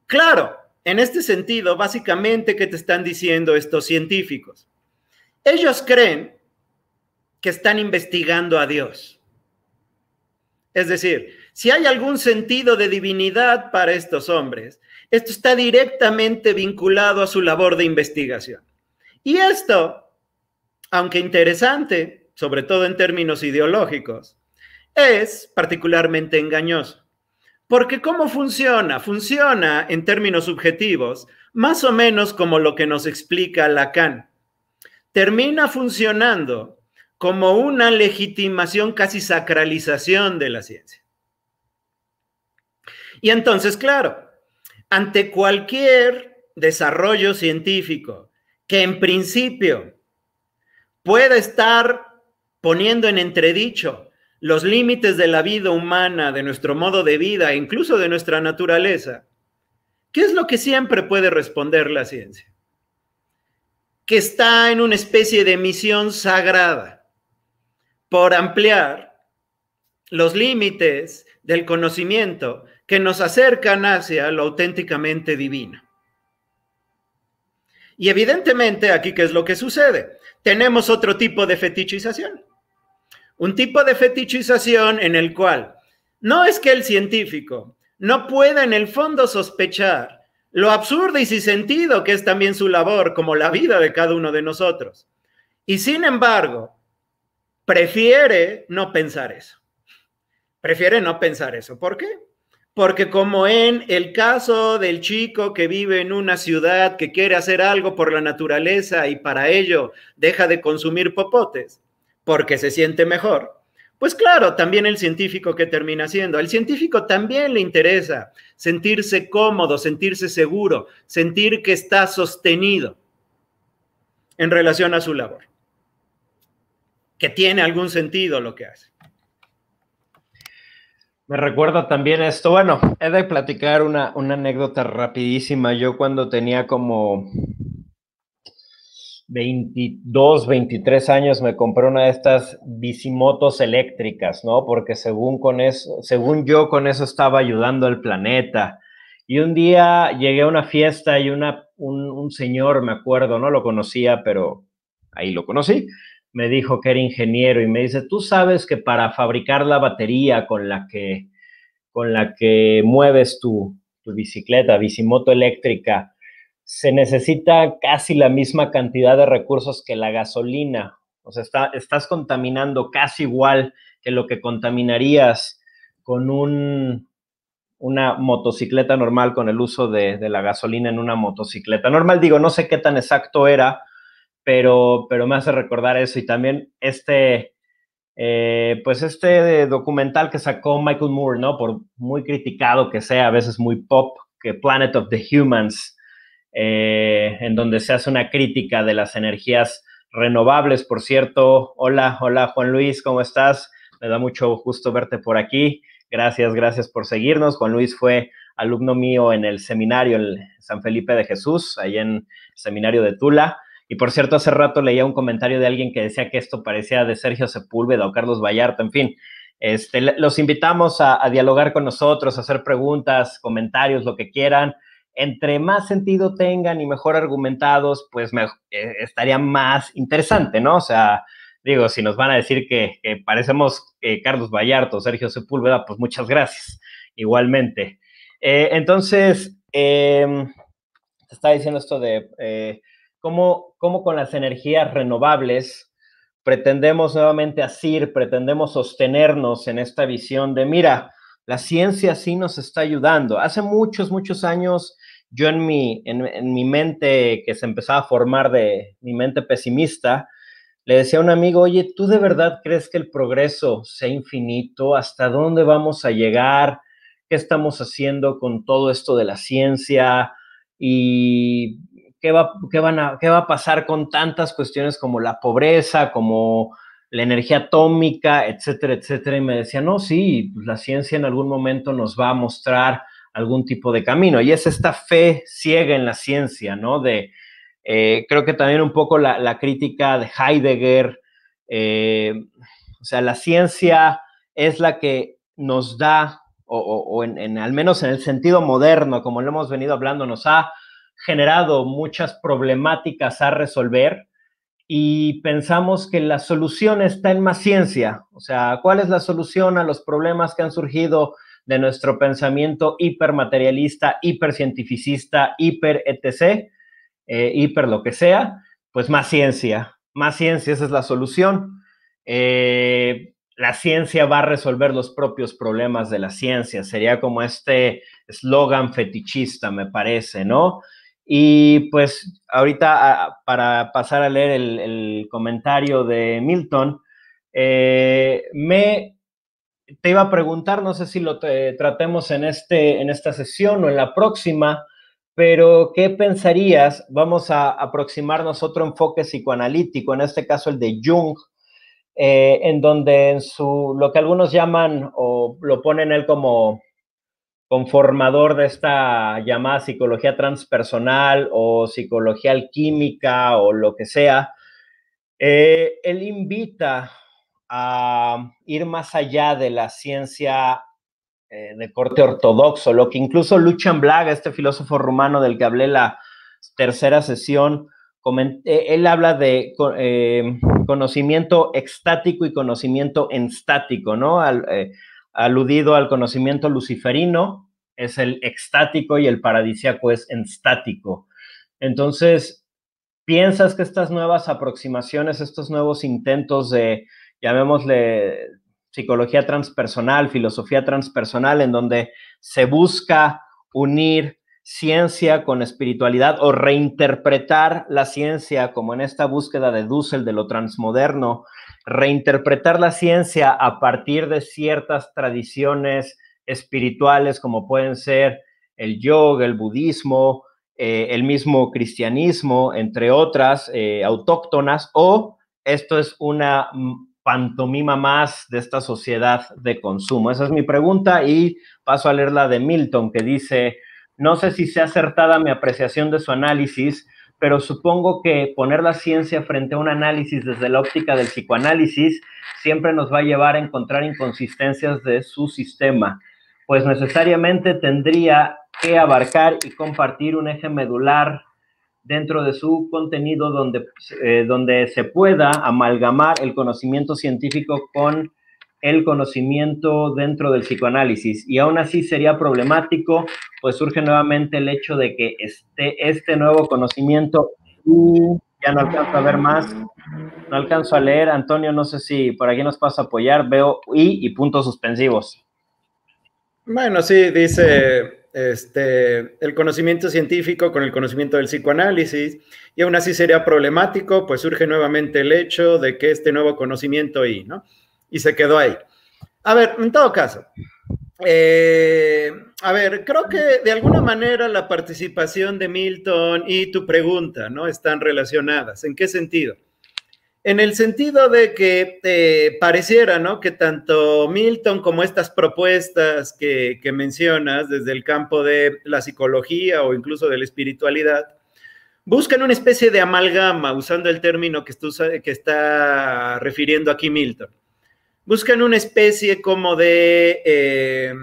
Claro, en este sentido, básicamente, ¿qué te están diciendo estos científicos? Ellos creen que están investigando a Dios. Es decir, si hay algún sentido de divinidad para estos hombres, esto está directamente vinculado a su labor de investigación. Y esto, aunque interesante, sobre todo en términos ideológicos, es particularmente engañoso. Porque ¿cómo funciona? Funciona en términos subjetivos, más o menos como lo que nos explica Lacan. Termina funcionando como una legitimación, casi sacralización de la ciencia. Y entonces, claro, ante cualquier desarrollo científico que en principio pueda estar poniendo en entredicho los límites de la vida humana, de nuestro modo de vida e incluso de nuestra naturaleza, ¿qué es lo que siempre puede responder la ciencia? Que está en una especie de misión sagrada por ampliar los límites del conocimiento que nos acercan hacia lo auténticamente divino. Y evidentemente, aquí, ¿qué es lo que sucede? Tenemos otro tipo de fetichización. Un tipo de fetichización en el cual no es que el científico no pueda en el fondo sospechar lo absurdo y sin sentido que es también su labor, como la vida de cada uno de nosotros. Y sin embargo, prefiere no pensar eso. Prefiere no pensar eso. ¿Por qué? Porque como en el caso del chico que vive en una ciudad que quiere hacer algo por la naturaleza y para ello deja de consumir popotes, porque se siente mejor, pues claro, también el científico que termina siendo. Al científico también le interesa sentirse cómodo, sentirse seguro, sentir que está sostenido en relación a su labor, que tiene algún sentido lo que hace. Me recuerda también esto, bueno, he de platicar una anécdota rapidísima. Yo cuando tenía como 22, 23 años me compré una de estas bicimotos eléctricas, ¿no? Porque según yo con eso estaba ayudando al planeta. Y un día llegué a una fiesta y un señor, me acuerdo, no lo conocía, pero ahí lo conocí, me dijo que era ingeniero y me dice, tú sabes que para fabricar la batería con la que mueves tu bicicleta, bicimoto eléctrica, se necesita casi la misma cantidad de recursos que la gasolina. O sea, estás contaminando casi igual que lo que contaminarías con una motocicleta normal, con el uso de la gasolina en una motocicleta normal. Digo, no sé qué tan exacto era, pero me hace recordar eso. Y también pues este documental que sacó Michael Moore, ¿no? Por muy criticado que sea, a veces muy pop, que Planet of the Humans, en donde se hace una crítica de las energías renovables. Por cierto, hola Juan Luis, ¿cómo estás? Me da mucho gusto verte por aquí. Gracias por seguirnos. Juan Luis fue alumno mío en el seminario en San Felipe de Jesús, ahí en el seminario de Tula. Y por cierto, hace rato leía un comentario de alguien que decía que esto parecía de Sergio Sepúlveda o Carlos Vallarta, en fin. Los invitamos a dialogar con nosotros, a hacer preguntas, comentarios, lo que quieran. Entre más sentido tengan y mejor argumentados, pues estaría más interesante, ¿no? O sea, digo, si nos van a decir que parecemos Carlos Vallarta o Sergio Sepúlveda, pues muchas gracias, igualmente. Entonces, te estaba diciendo esto de cómo con las energías renovables pretendemos nuevamente asir, pretendemos sostenernos en esta visión de, mira, la ciencia sí nos está ayudando. Hace muchos años, yo en mi mente que se empezaba a formar de mi mente pesimista, le decía a un amigo, oye, ¿tú de verdad crees que el progreso sea infinito? ¿Hasta dónde vamos a llegar? qué estamos haciendo con todo esto de la ciencia y qué va a pasar con tantas cuestiones como la pobreza, como la energía atómica, etcétera, etcétera. Y me decía, no, sí, pues la ciencia en algún momento nos va a mostrar algún tipo de camino. Y es esta fe ciega en la ciencia, ¿no? Creo que también un poco la crítica de Heidegger, o sea, la ciencia es la que nos da, al menos en el sentido moderno, como lo hemos venido hablando, nos ha generado muchas problemáticas a resolver y pensamos que la solución está en más ciencia. O sea, ¿cuál es la solución a los problemas que han surgido de nuestro pensamiento hipermaterialista, hipercientificista, hiper etc., hiper lo que sea? Pues más ciencia, esa es la solución. La ciencia va a resolver los propios problemas de la ciencia, sería como este eslogan fetichista, me parece, ¿no? Y pues ahorita para pasar a leer el comentario de Milton, te iba a preguntar, no sé si lo tratemos en esta sesión o en la próxima, pero ¿qué pensarías? Vamos a aproximarnos a otro enfoque psicoanalítico, en este caso el de Jung, en donde lo que algunos llaman o lo ponen él como conformador de esta llamada psicología transpersonal o psicología alquímica o lo que sea, él invita a ir más allá de la ciencia de corte ortodoxo, lo que incluso Lucian Blaga, este filósofo rumano del que hablé la tercera sesión, él habla de conocimiento extático y conocimiento enstático, ¿no? Aludido al conocimiento luciferino, es el extático y el paradisíaco es enstático. Entonces, ¿piensas que estas nuevas aproximaciones, estos nuevos intentos de, llamémosle, psicología transpersonal, filosofía transpersonal, en donde se busca unir ciencia con espiritualidad o reinterpretar la ciencia, como en esta búsqueda de Dussel de lo transmoderno, reinterpretar la ciencia a partir de ciertas tradiciones espirituales como pueden ser el yoga, el budismo, el mismo cristianismo, entre otras autóctonas, o esto es una pantomima más de esta sociedad de consumo? Esa es mi pregunta y paso a leer la de Milton, que dice: no sé si sea acertada mi apreciación de su análisis, pero supongo que poner la ciencia frente a un análisis desde la óptica del psicoanálisis siempre nos va a llevar a encontrar inconsistencias de su sistema, pues necesariamente tendría que abarcar y compartir un eje medular dentro de su contenido donde se pueda amalgamar el conocimiento científico con el conocimiento dentro del psicoanálisis, y aún así sería problemático, pues surge nuevamente el hecho de que este nuevo conocimiento, ya no alcanzo a ver más, no alcanzo a leer, Antonio, no sé si por aquí nos vas a apoyar, veo y puntos suspensivos. Bueno, sí, dice el conocimiento científico con el conocimiento del psicoanálisis, y aún así sería problemático, pues surge nuevamente el hecho de que este nuevo conocimiento ¿no? Y se quedó ahí. A ver, en todo caso, a ver, creo que de alguna manera la participación de Milton y tu pregunta, ¿no? Están relacionadas. ¿En qué sentido? En el sentido de que pareciera, ¿no? Que tanto Milton como estas propuestas que mencionas desde el campo de la psicología o incluso de la espiritualidad, buscan una especie de amalgama, usando el término que está refiriendo aquí Milton. Buscan una especie como de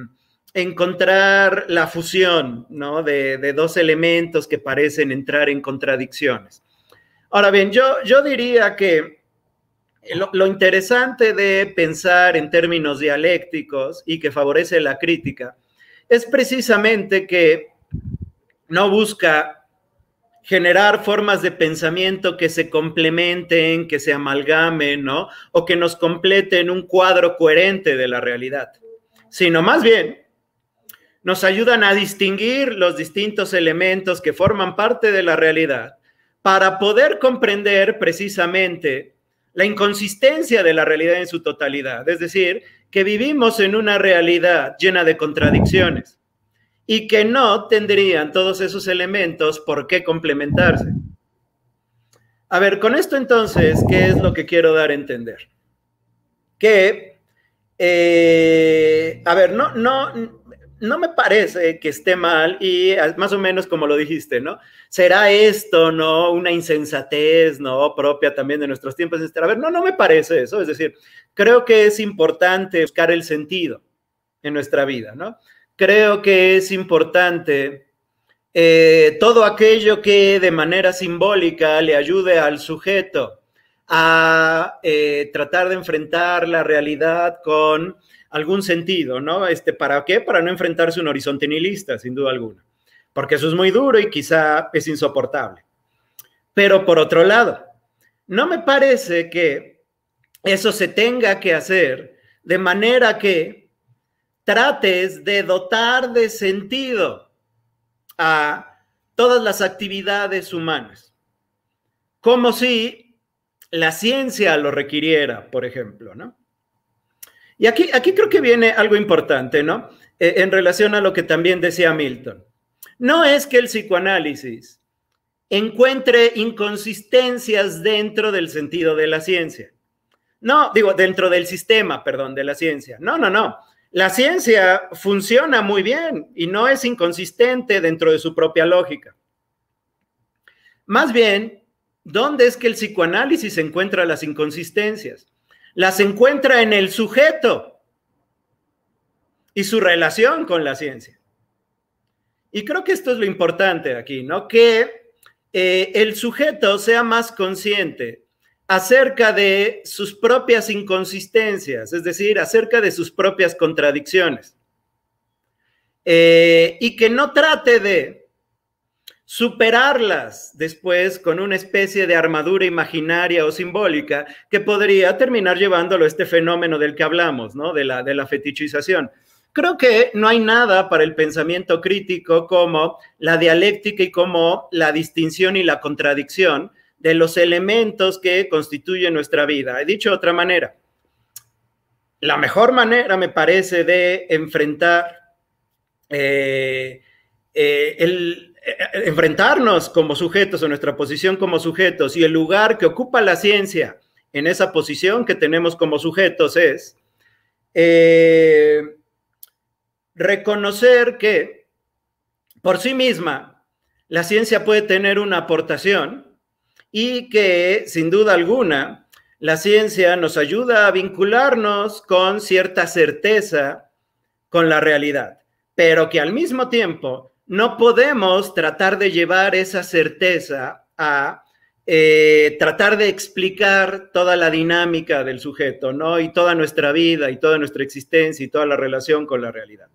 encontrar la fusión, ¿no? De dos elementos que parecen entrar en contradicciones. Ahora bien, yo diría que lo interesante de pensar en términos dialécticos y que favorece la crítica es precisamente que no busca generar formas de pensamiento que se complementen, que se amalgamen, ¿no? O que nos completen un cuadro coherente de la realidad, sino más bien nos ayudan a distinguir los distintos elementos que forman parte de la realidad para poder comprender precisamente la inconsistencia de la realidad en su totalidad. Es decir, que vivimos en una realidad llena de contradicciones y que no tendrían todos esos elementos por qué complementarse. A ver, con esto entonces, ¿qué es lo que quiero dar a entender? Que, a ver, no me parece que esté mal y más o menos como lo dijiste, ¿no? ¿Será esto, no, una insensatez, no, propia también de nuestros tiempos? A ver, no me parece eso. Es decir, creo que es importante buscar el sentido en nuestra vida, ¿no? Creo que es importante todo aquello que de manera simbólica le ayude al sujeto a tratar de enfrentar la realidad con algún sentido, ¿no? ¿Para qué? Para no enfrentarse a un horizonte nihilista, sin duda alguna, porque eso es muy duro y quizá es insoportable. Pero por otro lado, no me parece que eso se tenga que hacer de manera que trates de dotar de sentido a todas las actividades humanas, como si la ciencia lo requiriera, por ejemplo, ¿no? Y aquí creo que viene algo importante, ¿no? En relación a lo que también decía Milton. No es que el psicoanálisis encuentre inconsistencias dentro del sentido de la ciencia. No, digo, dentro del sistema, perdón, de la ciencia. No. La ciencia funciona muy bien y no es inconsistente dentro de su propia lógica. Más bien, ¿dónde es que el psicoanálisis encuentra las inconsistencias? Las encuentra en el sujeto y su relación con la ciencia. Y creo que esto es lo importante aquí, ¿no? Que el sujeto sea más consciente acerca de sus propias inconsistencias, es decir, acerca de sus propias contradicciones. Y que no trate de superarlas después con una especie de armadura imaginaria o simbólica que podría terminar llevándolo a este fenómeno del que hablamos, ¿no? De la fetichización. Creo que no hay nada para el pensamiento crítico como la dialéctica y como la distinción y la contradicción de los elementos que constituyen nuestra vida. He dicho de otra manera, la mejor manera, me parece, de enfrentar enfrentarnos como sujetos, o nuestra posición como sujetos, y el lugar que ocupa la ciencia en esa posición que tenemos como sujetos es reconocer que por sí misma la ciencia puede tener una aportación y que sin duda alguna la ciencia nos ayuda a vincularnos con cierta certeza con la realidad, pero que al mismo tiempo no podemos tratar de llevar esa certeza a tratar de explicar toda la dinámica del sujeto, ¿no? Y toda nuestra vida y toda nuestra existencia y toda la relación con la realidad.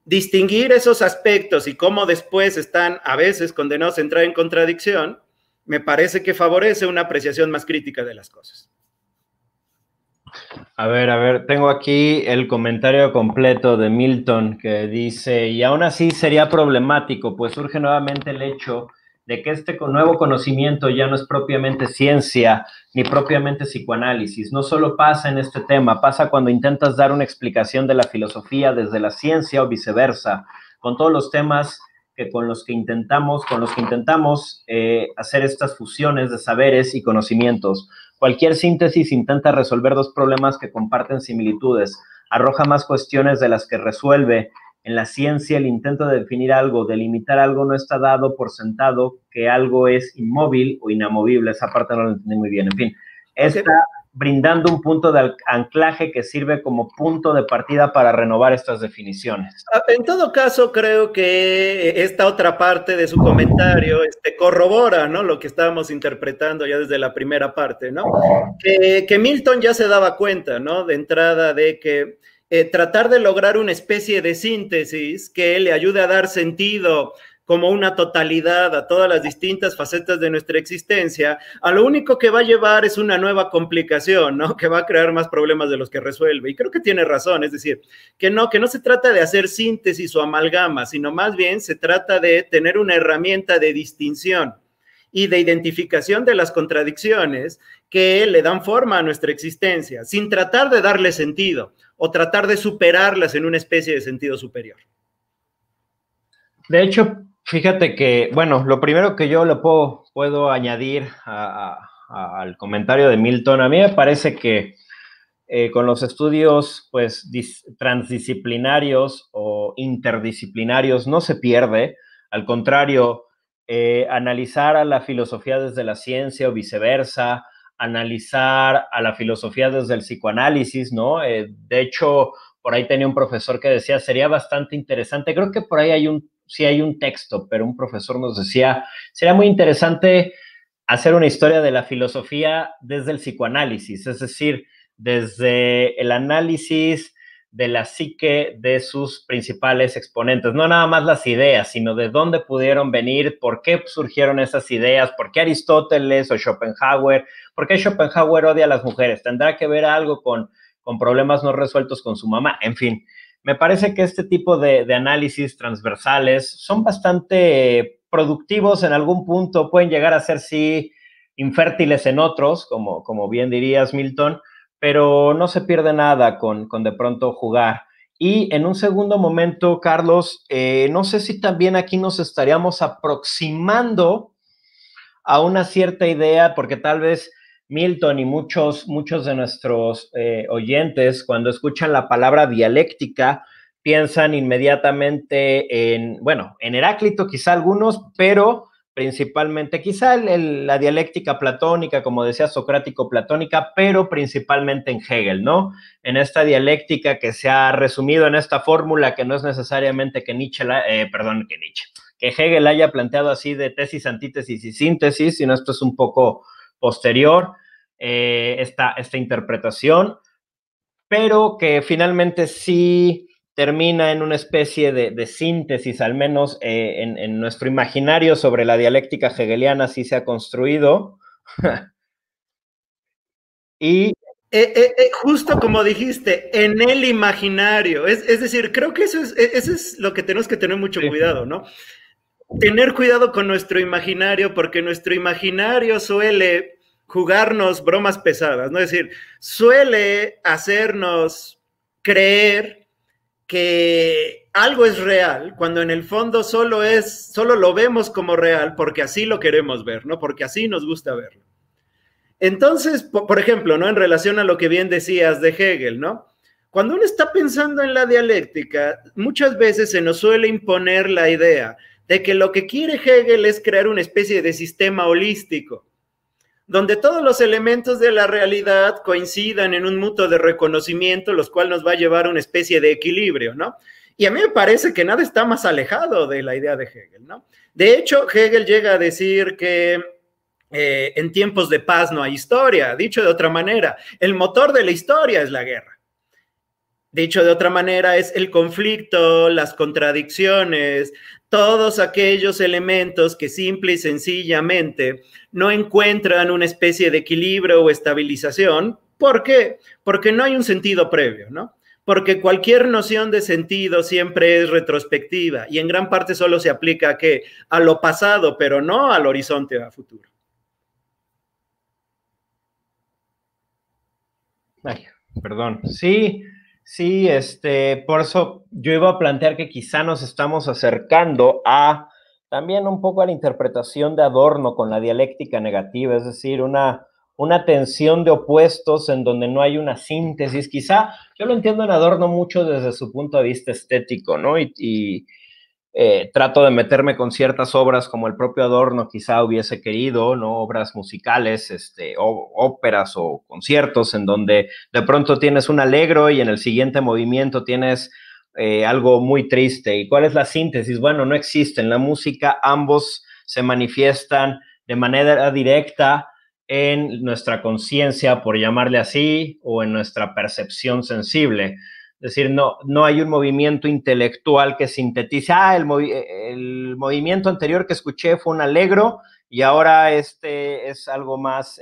Distinguir esos aspectos y cómo después están a veces condenados a entrar en contradicción, me parece que favorece una apreciación más crítica de las cosas. A ver, tengo aquí el comentario completo de Milton que dice, y aún así sería problemático, pues surge nuevamente el hecho de que este nuevo conocimiento ya no es propiamente ciencia ni propiamente psicoanálisis. No solo pasa en este tema, pasa cuando intentas dar una explicación de la filosofía desde la ciencia o viceversa, con todos los temas con los que intentamos hacer estas fusiones de saberes y conocimientos. Cualquier síntesis intenta resolver dos problemas que comparten similitudes, arroja más cuestiones de las que resuelve. En la ciencia, el intento de definir algo, de limitar algo, no está dado por sentado que algo es inmóvil o inamovible. Esa parte no lo entendí muy bien. En fin, está brindando un punto de anclaje que sirve como punto de partida para renovar estas definiciones. En todo caso, creo que esta otra parte de su comentario corrobora, ¿no?, lo que estábamos interpretando ya desde la primera parte, ¿no? Que Milton ya se daba cuenta, ¿no?, de entrada, de que tratar de lograr una especie de síntesis que le ayude a dar sentido como una totalidad a todas las distintas facetas de nuestra existencia, a lo único que va a llevar es una nueva complicación, ¿no?, que va a crear más problemas de los que resuelve. Y creo que tiene razón, es decir, que no se trata de hacer síntesis o amalgama, sino más bien se trata de tener una herramienta de distinción y de identificación de las contradicciones que le dan forma a nuestra existencia, sin tratar de darle sentido o tratar de superarlas en una especie de sentido superior. De hecho, fíjate que, bueno, lo primero que yo le puedo añadir al comentario de Milton, a mí me parece que con los estudios pues transdisciplinarios o interdisciplinarios no se pierde, al contrario, analizar a la filosofía desde la ciencia o viceversa, analizar a la filosofía desde el psicoanálisis, ¿no? De hecho, por ahí tenía un profesor que decía, sería bastante interesante, creo que por ahí sí hay un texto, pero un profesor nos decía, sería muy interesante hacer una historia de la filosofía desde el psicoanálisis, es decir, desde el análisis de la psique de sus principales exponentes, no nada más las ideas, sino de dónde pudieron venir, por qué surgieron esas ideas, por qué Aristóteles o Schopenhauer, por qué Schopenhauer odia a las mujeres, tendrá que ver algo con problemas no resueltos con su mamá, en fin. Me parece que este tipo de análisis transversales son bastante productivos en algún punto, pueden llegar a ser, sí, infértiles en otros, como bien dirías, Milton, pero no se pierde nada con de pronto jugar. Y en un segundo momento, Carlos, no sé si también aquí nos estaríamos aproximando a una cierta idea, porque tal vez Milton y muchos de nuestros oyentes, cuando escuchan la palabra dialéctica, piensan inmediatamente en Heráclito, quizá algunos, pero principalmente, quizá la dialéctica platónica, como decía, socrático-platónica, pero principalmente en Hegel, ¿no? En esta dialéctica que se ha resumido en esta fórmula que no es necesariamente que Hegel haya planteado así de tesis, antítesis y síntesis, sino esto es un poco posterior, esta interpretación, pero que finalmente sí termina en una especie de síntesis, al menos en nuestro imaginario sobre la dialéctica hegeliana sí se ha construido. Y justo como dijiste, en el imaginario, es decir, creo que eso es lo que tenemos que tener mucho cuidado, ¿no? Tener cuidado con nuestro imaginario, porque nuestro imaginario suele jugarnos bromas pesadas, ¿no? Es decir, suele hacernos creer que algo es real, cuando en el fondo solo lo vemos como real porque así lo queremos ver, ¿no? Porque así nos gusta verlo. Entonces, por ejemplo, ¿no? En relación a lo que bien decías de Hegel, ¿no? Cuando uno está pensando en la dialéctica, muchas veces se nos suele imponer la idea de que lo que quiere Hegel es crear una especie de sistema holístico, donde todos los elementos de la realidad coincidan en un mutuo de reconocimiento, los cuales nos va a llevar a una especie de equilibrio, ¿no? Y a mí me parece que nada está más alejado de la idea de Hegel, ¿no? De hecho, Hegel llega a decir que en tiempos de paz no hay historia. Dicho de otra manera, el motor de la historia es la guerra. Dicho de otra manera, es el conflicto, las contradicciones, todos aquellos elementos que simple y sencillamente no encuentran una especie de equilibrio o estabilización. ¿Por qué? Porque no hay un sentido previo, ¿no? Porque cualquier noción de sentido siempre es retrospectiva y en gran parte solo se aplica ¿a qué? A lo pasado, pero no al horizonte a futuro. Ay, perdón. Sí, por eso yo iba a plantear que quizá nos estamos acercando a también un poco a la interpretación de Adorno con la dialéctica negativa, es decir, una tensión de opuestos en donde no hay una síntesis. Quizá yo lo entiendo en Adorno mucho desde su punto de vista estético, ¿no? Trato de meterme con ciertas obras como el propio Adorno quizá hubiese querido, ¿no? Obras musicales, óperas o conciertos en donde de pronto tienes un allegro y en el siguiente movimiento tienes algo muy triste. ¿Y cuál es la síntesis? Bueno, no existe. En la música ambos se manifiestan de manera directa en nuestra conciencia, por llamarle así, o en nuestra percepción sensible. Es decir, no hay un movimiento intelectual que sintetice, el movimiento anterior que escuché fue un allegro y ahora este es algo más,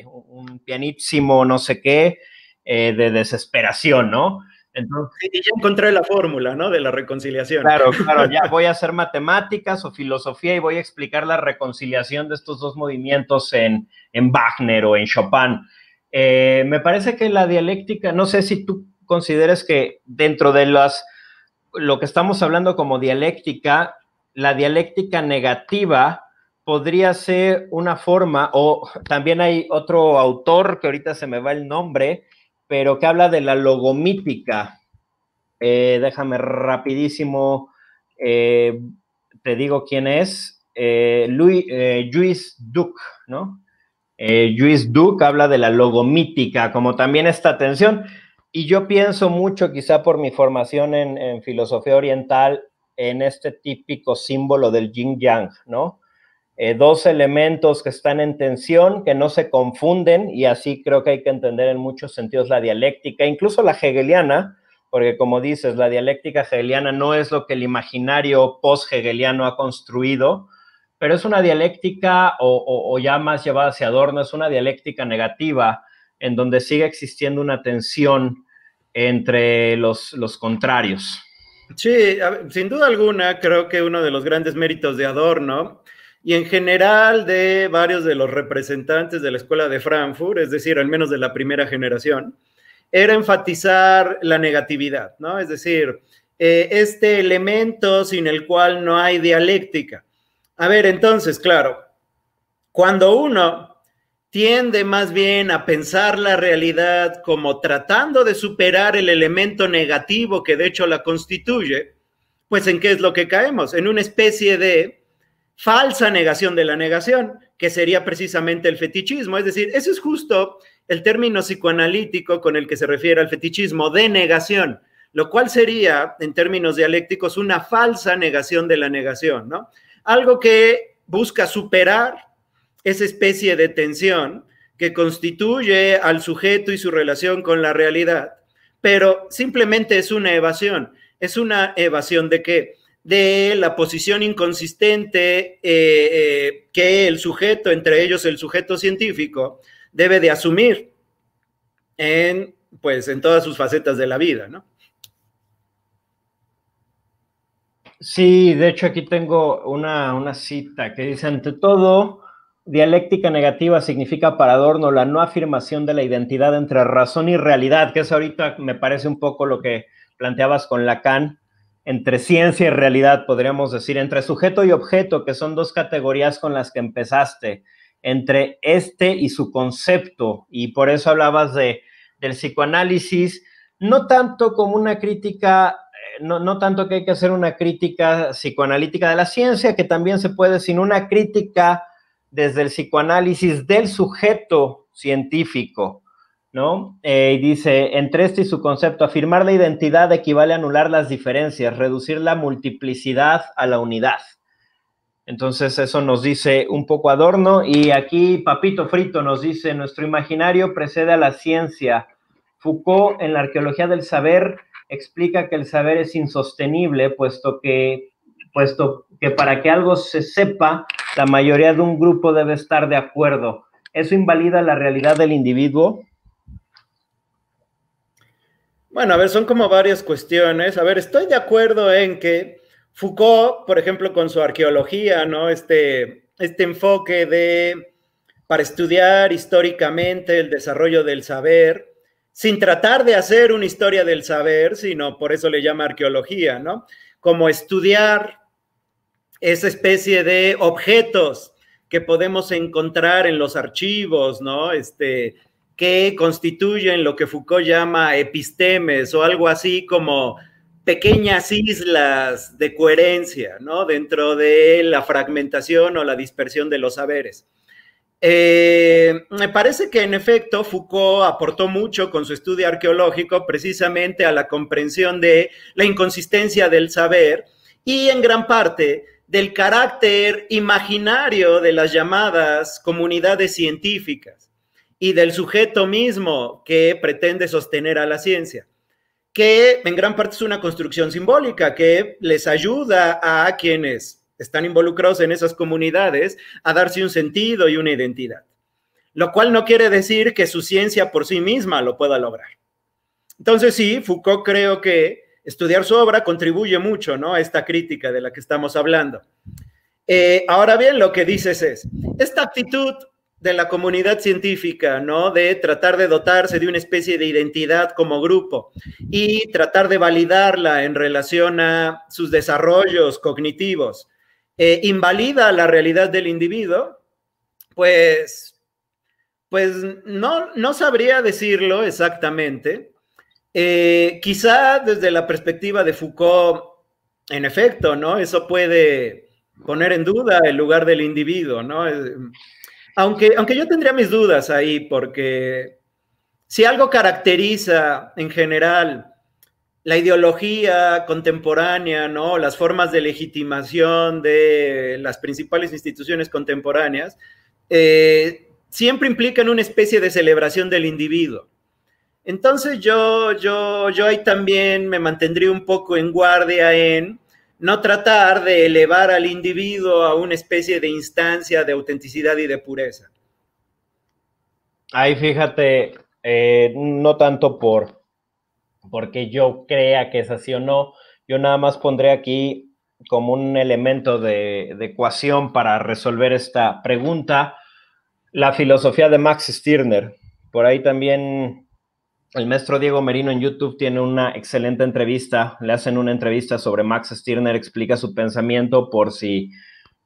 un pianísimo no sé qué, de desesperación, ¿no? Entonces, sí, ya encontré la fórmula, ¿no? De la reconciliación. claro, ya voy a hacer matemáticas o filosofía y voy a explicar la reconciliación de estos dos movimientos en Wagner o en Chopin. Me parece que la dialéctica, no sé si tú consideres que dentro de lo que estamos hablando como dialéctica, la dialéctica negativa podría ser una forma, o también hay otro autor que ahorita se me va el nombre, pero que habla de la logomítica. Déjame rapidísimo, te digo quién es, Louis Duc, ¿no? Louis Duc habla de la logomítica, como también esta tensión, y yo pienso mucho, quizá por mi formación en filosofía oriental, en este típico símbolo del yin-yang, ¿no? Dos elementos que están en tensión, que no se confunden, y así creo que hay que entender en muchos sentidos la dialéctica, incluso la hegeliana, porque como dices, la dialéctica hegeliana no es lo que el imaginario post-hegeliano ha construido, pero es una dialéctica, o ya más llevada hacia Adorno, es una dialéctica negativa, en donde sigue existiendo una tensión entre los contrarios. Sí, sin duda alguna, creo que uno de los grandes méritos de Adorno y en general de varios de los representantes de la Escuela de Frankfurt, es decir, al menos de la primera generación, era enfatizar la negatividad, ¿no? Es decir, este elemento sin el cual no hay dialéctica. A ver, entonces, claro, cuando uno tiende más bien a pensar la realidad como tratando de superar el elemento negativo que de hecho la constituye, pues ¿en qué es lo que caemos? En una especie de falsa negación de la negación, que sería precisamente el fetichismo. Es decir, ese es justo el término psicoanalítico con el que se refiere al fetichismo de negación, lo cual sería, en términos dialécticos, una falsa negación de la negación, ¿no? Algo que busca superar esa especie de tensión que constituye al sujeto y su relación con la realidad, pero simplemente es una evasión. ¿Es una evasión de qué? De la posición inconsistente que el sujeto, entre ellos el sujeto científico, debe de asumir en todas sus facetas de la vida, ¿no? Sí, de hecho aquí tengo una cita que dice, ante todo, dialéctica negativa significa para Adorno la no afirmación de la identidad entre razón y realidad, que es ahorita me parece un poco lo que planteabas con Lacan, entre ciencia y realidad, podríamos decir, entre sujeto y objeto, que son dos categorías con las que empezaste, entre este y su concepto, y por eso hablabas del psicoanálisis, no tanto como una crítica, no tanto que hay que hacer una crítica psicoanalítica de la ciencia, que también se puede, sino una crítica desde el psicoanálisis del sujeto científico, ¿no? Y dice, entre este y su concepto, afirmar la identidad equivale a anular las diferencias, reducir la multiplicidad a la unidad. Entonces eso nos dice un poco Adorno, y aquí Papito Frito nos dice, nuestro imaginario precede a la ciencia. Foucault, en la arqueología del saber, explica que el saber es insostenible, puesto que para que algo se sepa, la mayoría de un grupo debe estar de acuerdo. ¿Eso invalida la realidad del individuo? Bueno, a ver, son como varias cuestiones. A ver, estoy de acuerdo en que Foucault, por ejemplo, con su arqueología, ¿no? Este enfoque para estudiar históricamente el desarrollo del saber, sin tratar de hacer una historia del saber, sino por eso le llama arqueología, ¿no? Como estudiar esa especie de objetos que podemos encontrar en los archivos, ¿no? Que constituyen lo que Foucault llama epistemes o algo así como pequeñas islas de coherencia, ¿no? Dentro de la fragmentación o la dispersión de los saberes. Me parece que en efecto Foucault aportó mucho con su estudio arqueológico precisamente a la comprensión de la inconsistencia del saber y en gran parte del carácter imaginario de las llamadas comunidades científicas y del sujeto mismo que pretende sostener a la ciencia, que en gran parte es una construcción simbólica que les ayuda a quienes están involucrados en esas comunidades a darse un sentido y una identidad, lo cual no quiere decir que su ciencia por sí misma lo pueda lograr. Entonces sí, Foucault creo que estudiar su obra contribuye mucho, ¿no?, a esta crítica de la que estamos hablando. Ahora bien, lo que dices es, esta actitud de la comunidad científica, ¿no?, de tratar de dotarse de una especie de identidad como grupo y tratar de validarla en relación a sus desarrollos cognitivos, invalida la realidad del individuo, pues no sabría decirlo exactamente. Quizá desde la perspectiva de Foucault, en efecto, ¿no?, eso puede poner en duda el lugar del individuo, ¿no? Aunque yo tendría mis dudas ahí, porque si algo caracteriza en general la ideología contemporánea, ¿no?, las formas de legitimación de las principales instituciones contemporáneas, siempre implican una especie de celebración del individuo. Entonces yo ahí también me mantendría un poco en guardia en no tratar de elevar al individuo a una especie de instancia de autenticidad y de pureza. Ahí fíjate, no tanto porque yo crea que es así o no, yo nada más pondré aquí como un elemento de ecuación para resolver esta pregunta, la filosofía de Max Stirner. Por ahí también el maestro Diego Merino en YouTube tiene una excelente entrevista, le hacen una entrevista sobre Max Stirner, explica su pensamiento por si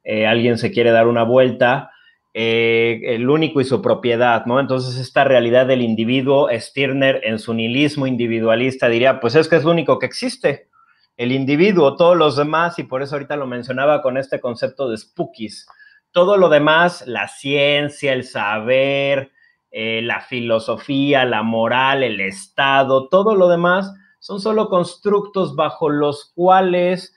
alguien se quiere dar una vuelta, el único y su propiedad, ¿no? Entonces esta realidad del individuo, Stirner en su nihilismo individualista diría, pues es que es lo único que existe, el individuo, todos los demás, y por eso ahorita lo mencionaba con este concepto de spookies, todo lo demás, la ciencia, el saber, la filosofía, la moral, el Estado, todo lo demás son solo constructos bajo los cuales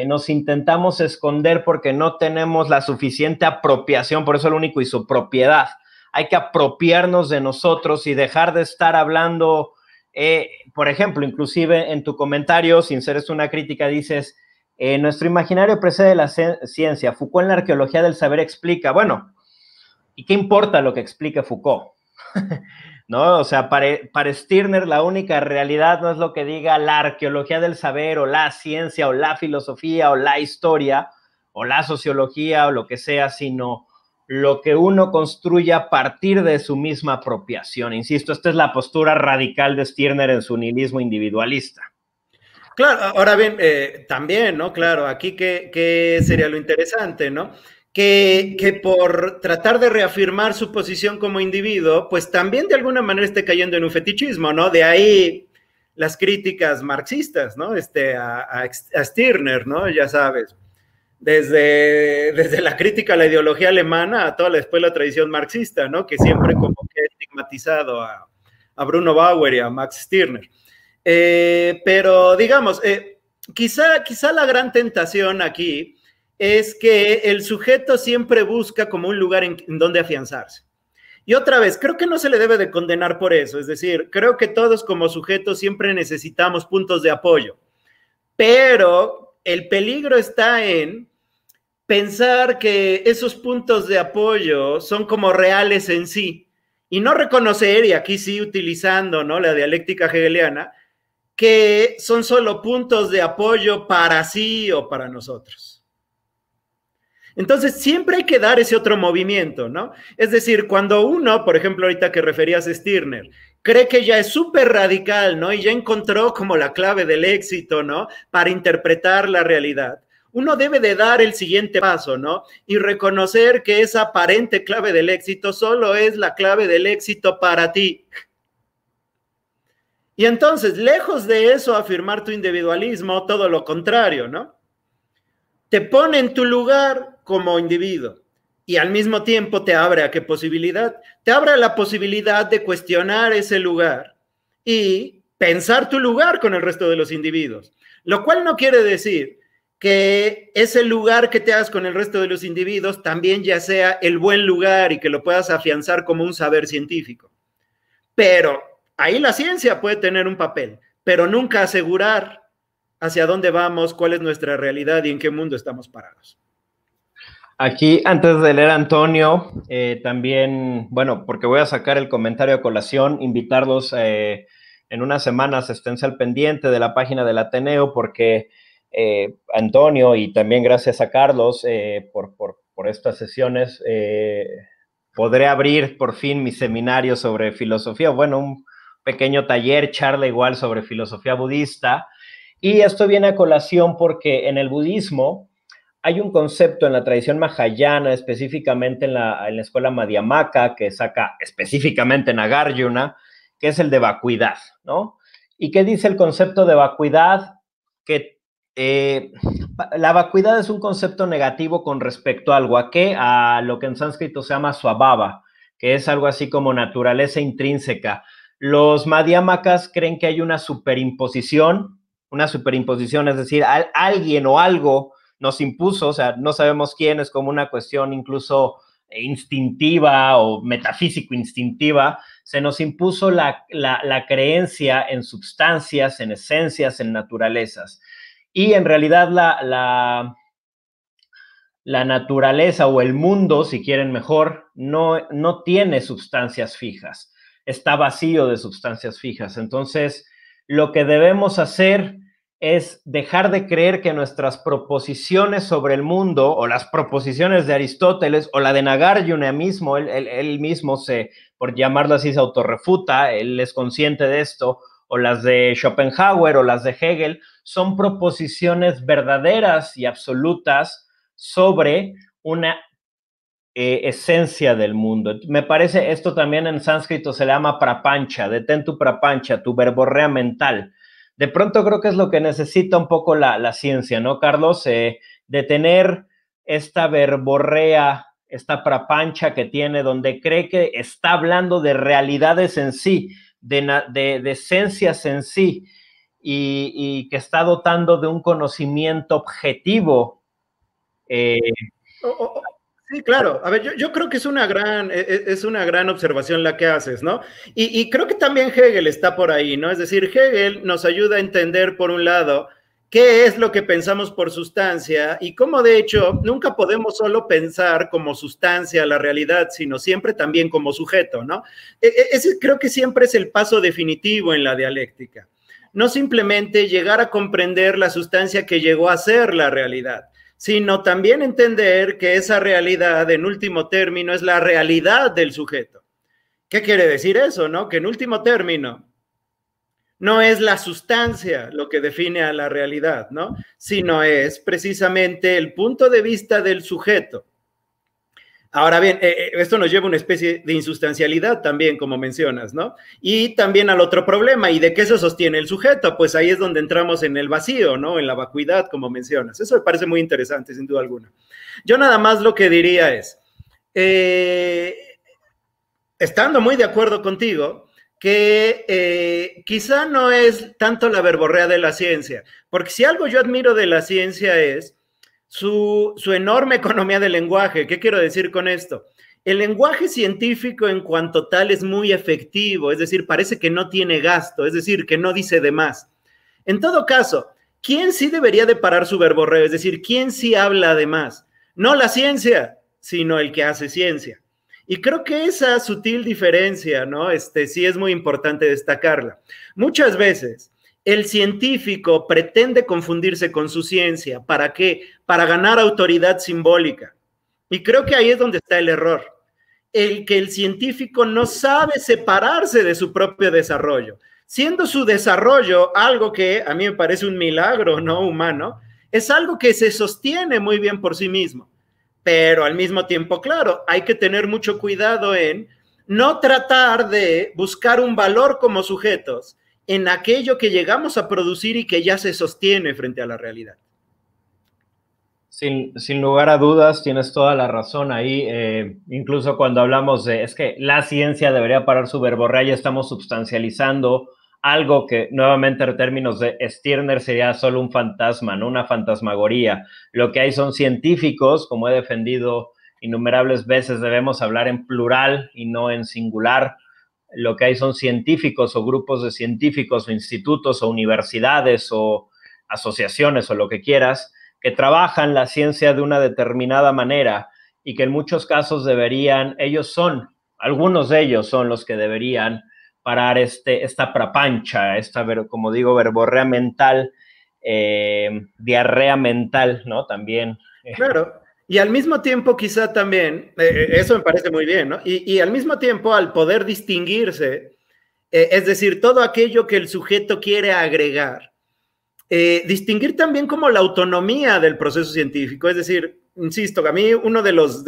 nos intentamos esconder porque no tenemos la suficiente apropiación, por eso el único y su propiedad. Hay que apropiarnos de nosotros y dejar de estar hablando, por ejemplo, inclusive en tu comentario, sin ser esto una crítica, dices, nuestro imaginario precede la ciencia. Foucault en la arqueología del saber explica, bueno, ¿y qué importa lo que explique Foucault? ¿No? O sea, para Stirner la única realidad no es lo que diga la arqueología del saber o la ciencia o la filosofía o la historia o la sociología o lo que sea, sino lo que uno construye a partir de su misma apropiación. Insisto, esta es la postura radical de Stirner en su nihilismo individualista. Claro, ahora bien, también, ¿no? Claro, aquí qué sería lo interesante, ¿no? Que por tratar de reafirmar su posición como individuo, pues también de alguna manera esté cayendo en un fetichismo, ¿no? De ahí las críticas marxistas, ¿no? A Stirner, ¿no? Ya sabes, desde la crítica a la ideología alemana a toda la escuela tradición marxista, ¿no? Que siempre como que ha estigmatizado a Bruno Bauer y a Max Stirner. Pero digamos, quizá la gran tentación aquí es que el sujeto siempre busca como un lugar en donde afianzarse. Y otra vez, creo que no se le debe de condenar por eso, es decir, creo que todos como sujetos siempre necesitamos puntos de apoyo, pero el peligro está en pensar que esos puntos de apoyo son como reales en sí y no reconocer, y aquí sí utilizando, ¿no?, la dialéctica hegeliana, que son solo puntos de apoyo para sí o para nosotros. Entonces, siempre hay que dar ese otro movimiento, ¿no? Es decir, cuando uno, por ejemplo, ahorita que referías a Stirner, cree que ya es súper radical, ¿no? Y ya encontró como la clave del éxito, ¿no?, para interpretar la realidad. Uno debe de dar el siguiente paso, ¿no? Y reconocer que esa aparente clave del éxito solo es la clave del éxito para ti. Y entonces, lejos de eso, afirmar tu individualismo, todo lo contrario, ¿no? Te pone en tu lugar como individuo y al mismo tiempo te abre a qué posibilidad. Te abre la posibilidad de cuestionar ese lugar y pensar tu lugar con el resto de los individuos, lo cual no quiere decir que ese lugar que te hagas con el resto de los individuos también ya sea el buen lugar y que lo puedas afianzar como un saber científico. Pero ahí la ciencia puede tener un papel, pero nunca asegurar hacia dónde vamos, cuál es nuestra realidad y en qué mundo estamos parados. Aquí, antes de leer a Antonio, también, bueno, porque voy a sacar el comentario a colación, invitarlos en unas semanas esténse al pendiente de la página del Ateneo porque Antonio y también gracias a Carlos por estas sesiones, podré abrir por fin mi seminario sobre filosofía, bueno, un pequeño taller, charla igual sobre filosofía budista. Y esto viene a colación porque en el budismo hay un concepto en la tradición mahayana, específicamente en la escuela Madhyamaka, que saca específicamente Nagarjuna, que es el de vacuidad, ¿no? ¿Y qué dice el concepto de vacuidad? Que la vacuidad es un concepto negativo con respecto a algo, ¿a qué? A lo que en sánscrito se llama swabhava, que es algo así como naturaleza intrínseca. Los madhyamakas creen que hay una superimposición, es decir, alguien o algo nos impuso, o sea, no sabemos quién, es como una cuestión incluso instintiva o metafísico-instintiva, se nos impuso la creencia en sustancias, en esencias, en naturalezas. Y en realidad la naturaleza o el mundo, si quieren mejor, no tiene sustancias fijas, está vacío de sustancias fijas. Entonces, lo que debemos hacer es dejar de creer que nuestras proposiciones sobre el mundo, o las proposiciones de Aristóteles, o la de Nagarjuna mismo, él mismo por llamarlo así, se autorrefuta, él es consciente de esto, o las de Schopenhauer, o las de Hegel, son proposiciones verdaderas y absolutas sobre una esencia del mundo. Me parece, esto también en sánscrito se le llama prapancha, detén tu prapancha, tu verborrea mental. De pronto creo que es lo que necesita un poco la ciencia, ¿no, Carlos? Detener esta verborrea, esta prapancha que tiene, donde cree que está hablando de realidades en sí, de esencias en sí, y que está dotando de un conocimiento objetivo. Sí, claro. A ver, yo creo que es una gran observación la que haces, ¿no? Y creo que también Hegel está por ahí, ¿no? Es decir, Hegel nos ayuda a entender, por un lado, qué es lo que pensamos por sustancia y cómo, de hecho, nunca podemos solo pensar como sustancia la realidad, sino siempre también como sujeto, ¿no? Ese creo que siempre es el paso definitivo en la dialéctica. No simplemente llegar a comprender la sustancia que llegó a ser la realidad, sino también entender que esa realidad, en último término, es la realidad del sujeto. ¿Qué quiere decir eso, no? Que en último término no es la sustancia lo que define a la realidad, ¿no? Sino es precisamente el punto de vista del sujeto. Ahora bien, esto nos lleva a una especie de insustancialidad también, como mencionas, ¿no? Y también al otro problema, ¿y de qué se sostiene el sujeto? Pues ahí es donde entramos en el vacío, ¿no? En la vacuidad, como mencionas. Eso me parece muy interesante, sin duda alguna. Yo nada más lo que diría es, estando muy de acuerdo contigo, que quizá no es tanto la verborrea de la ciencia, porque si algo yo admiro de la ciencia es su enorme economía del lenguaje. ¿Qué quiero decir con esto? El lenguaje científico en cuanto tal es muy efectivo, es decir, parece que no tiene gasto, es decir, que no dice de más. En todo caso, ¿quién sí debería de parar su verborreo? Es decir, ¿quién sí habla de más? No la ciencia, sino el que hace ciencia. Y creo que esa sutil diferencia, ¿no? Sí es muy importante destacarla. Muchas veces el científico pretende confundirse con su ciencia. ¿Para qué? Para ganar autoridad simbólica. Y creo que ahí es donde está el error. Que el científico no sabe separarse de su propio desarrollo. Siendo su desarrollo algo que a mí me parece un milagro no humano, es algo que se sostiene muy bien por sí mismo. Pero al mismo tiempo, claro, hay que tener mucho cuidado en no tratar de buscar un valor como sujetos en aquello que llegamos a producir y que ya se sostiene frente a la realidad. Sin lugar a dudas, tienes toda la razón ahí. Incluso cuando hablamos es que la ciencia debería parar su verborrea, ya estamos substancializando algo que nuevamente en términos de Stirner sería solo un fantasma, no una fantasmagoría. Lo que hay son científicos, como he defendido innumerables veces, debemos hablar en plural y no en singular. Lo que hay son científicos o grupos de científicos o institutos o universidades o asociaciones o lo que quieras, que trabajan la ciencia de una determinada manera y que en muchos casos algunos de ellos son los que deberían parar esta prapancha, como digo, verborrea mental, diarrea mental, ¿no? También. Claro. Y al mismo tiempo, quizá también, eso me parece muy bien, ¿no? Y al mismo tiempo, al poder distinguirse, es decir, todo aquello que el sujeto quiere agregar, distinguir también como la autonomía del proceso científico, es decir, insisto, a mí uno de las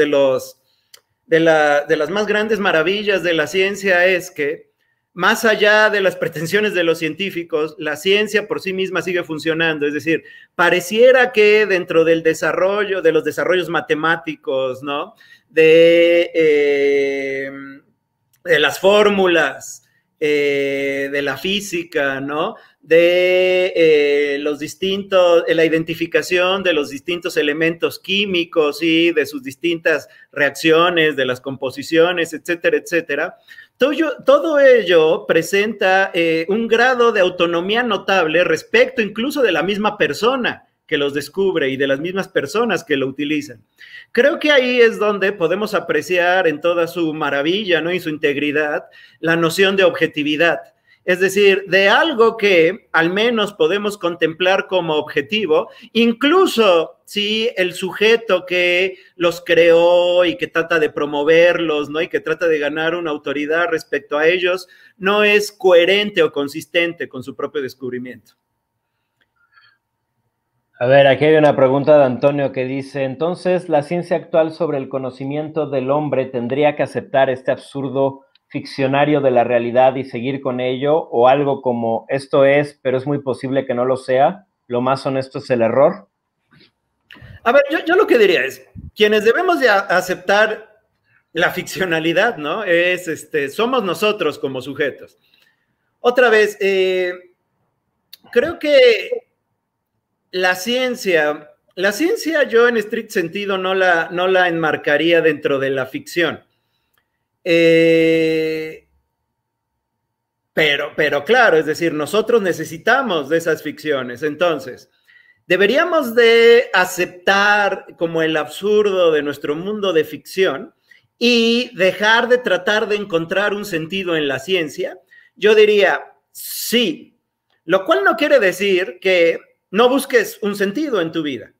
más grandes maravillas de la ciencia es que, más allá de las pretensiones de los científicos, la ciencia por sí misma sigue funcionando. Es decir, pareciera que dentro del desarrollo, de los desarrollos matemáticos, ¿no? De las fórmulas, de la física, ¿no? De la identificación de los distintos elementos químicos y de sus distintas reacciones, de las composiciones, etcétera, etcétera. Todo ello presenta un grado de autonomía notable respecto incluso de la misma persona que los descubre y de las mismas personas que lo utilizan. Creo que ahí es donde podemos apreciar en toda su maravilla, ¿no? Y su integridad, la noción de objetividad. Es decir, de algo que al menos podemos contemplar como objetivo, incluso si el sujeto que los creó y que trata de promoverlos, ¿no? Y que trata de ganar una autoridad respecto a ellos, no es coherente o consistente con su propio descubrimiento. A ver, aquí hay una pregunta de Antonio que dice, entonces, ¿la ciencia actual sobre el conocimiento del hombre tendría que aceptar este absurdo ficcionario de la realidad y seguir con ello? ¿O algo como, esto es, pero es muy posible que no lo sea? ¿Lo más honesto es el error? A ver, yo lo que diría es, quienes debemos de aceptar la ficcionalidad, ¿no? Somos nosotros como sujetos. Otra vez, creo que la ciencia yo en estricto sentido no la enmarcaría dentro de la ficción. Pero claro, es decir, nosotros necesitamos de esas ficciones. Entonces, deberíamos de aceptar como el absurdo de nuestro mundo de ficción y dejar de tratar de encontrar un sentido en la ciencia. Yo diría, sí, lo cual no quiere decir que no busques un sentido en tu vida.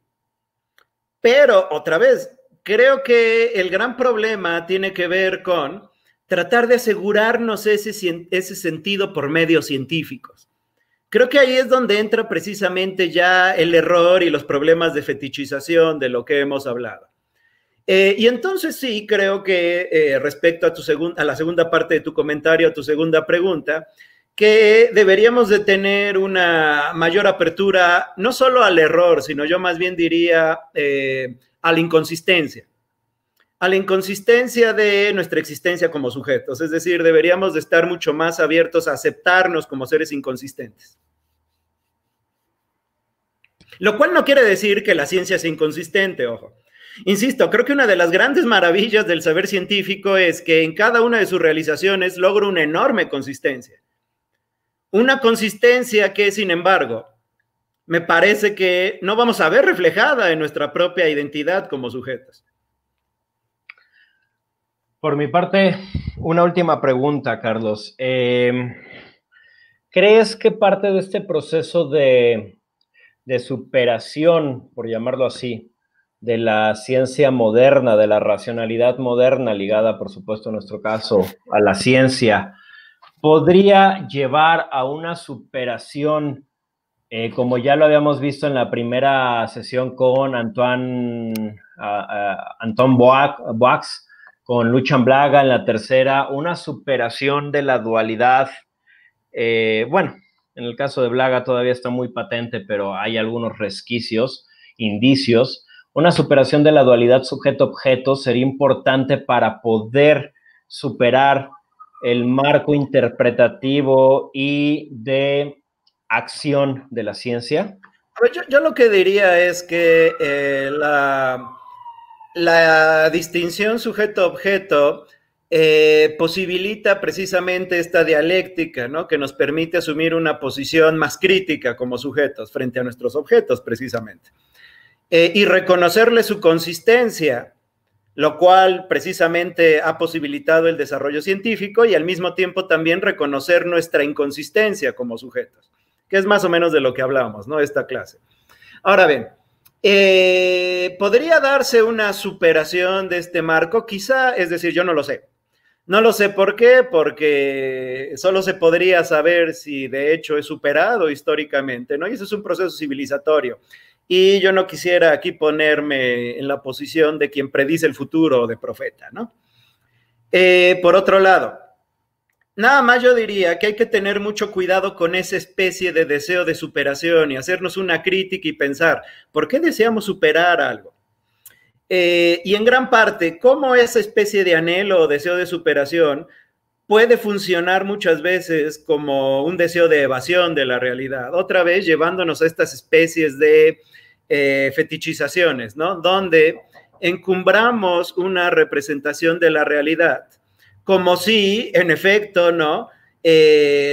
Pero, otra vez, creo que el gran problema tiene que ver con tratar de asegurarnos ese sentido por medios científicos. Creo que ahí es donde entra precisamente ya el error y los problemas de fetichización de lo que hemos hablado. Y entonces sí, creo que respecto a la segunda parte de tu comentario, a tu segunda pregunta, que deberíamos de tener una mayor apertura, no solo al error, sino yo más bien diría a la inconsistencia de nuestra existencia como sujetos. Es decir, deberíamos de estar mucho más abiertos a aceptarnos como seres inconsistentes. Lo cual no quiere decir que la ciencia sea inconsistente, ojo. Insisto, creo que una de las grandes maravillas del saber científico es que en cada una de sus realizaciones logra una enorme consistencia. Una consistencia que, sin embargo, me parece que no vamos a ver reflejada en nuestra propia identidad como sujetos. Por mi parte, una última pregunta, Carlos. ¿Crees que parte de este proceso de superación, por llamarlo así, de la ciencia moderna, de la racionalidad moderna, ligada, por supuesto, en nuestro caso, a la ciencia, podría llevar a una superación, como ya lo habíamos visto en la primera sesión con Antoine Boix, con Lucian Blaga en la tercera, una superación de la dualidad? Bueno, en el caso de Blaga todavía está muy patente, pero hay algunos resquicios, indicios. Una superación de la dualidad sujeto-objeto sería importante para poder superar el marco interpretativo y de acción de la ciencia. A ver, yo lo que diría es que la distinción sujeto-objeto posibilita precisamente esta dialéctica, ¿no? Que nos permite asumir una posición más crítica como sujetos frente a nuestros objetos, precisamente. Y reconocerle su consistencia, lo cual precisamente ha posibilitado el desarrollo científico y al mismo tiempo también reconocer nuestra inconsistencia como sujetos, que es más o menos de lo que hablábamos, ¿no? Esta clase. Ahora bien, ¿podría darse una superación de este marco? Quizá, es decir, yo no lo sé. No lo sé por qué, porque solo se podría saber si de hecho es superado históricamente, ¿no? Y eso es un proceso civilizatorio. Y yo no quisiera aquí ponerme en la posición de quien predice el futuro o de profeta, ¿no? Por otro lado, nada más yo diría que hay que tener mucho cuidado con esa especie de deseo de superación y hacernos una crítica y pensar, ¿por qué deseamos superar algo? Y en gran parte, cómo esa especie de anhelo o deseo de superación puede funcionar muchas veces como un deseo de evasión de la realidad, otra vez llevándonos a estas especies de fetichizaciones, ¿no? Donde encumbramos una representación de la realidad, como si, en efecto, ¿no?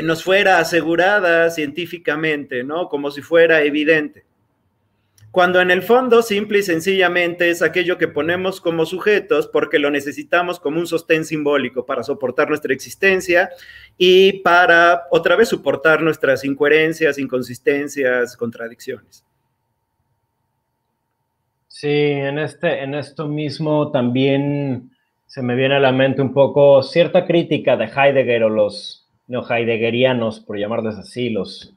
Nos fuera asegurada científicamente, ¿no? Como si fuera evidente. Cuando en el fondo, simple y sencillamente, es aquello que ponemos como sujetos porque lo necesitamos como un sostén simbólico para soportar nuestra existencia y para, otra vez, soportar nuestras incoherencias, inconsistencias, contradicciones. Sí, en esto mismo también se me viene a la mente un poco cierta crítica de Heidegger o los neo-heideggerianos, por llamarles así, los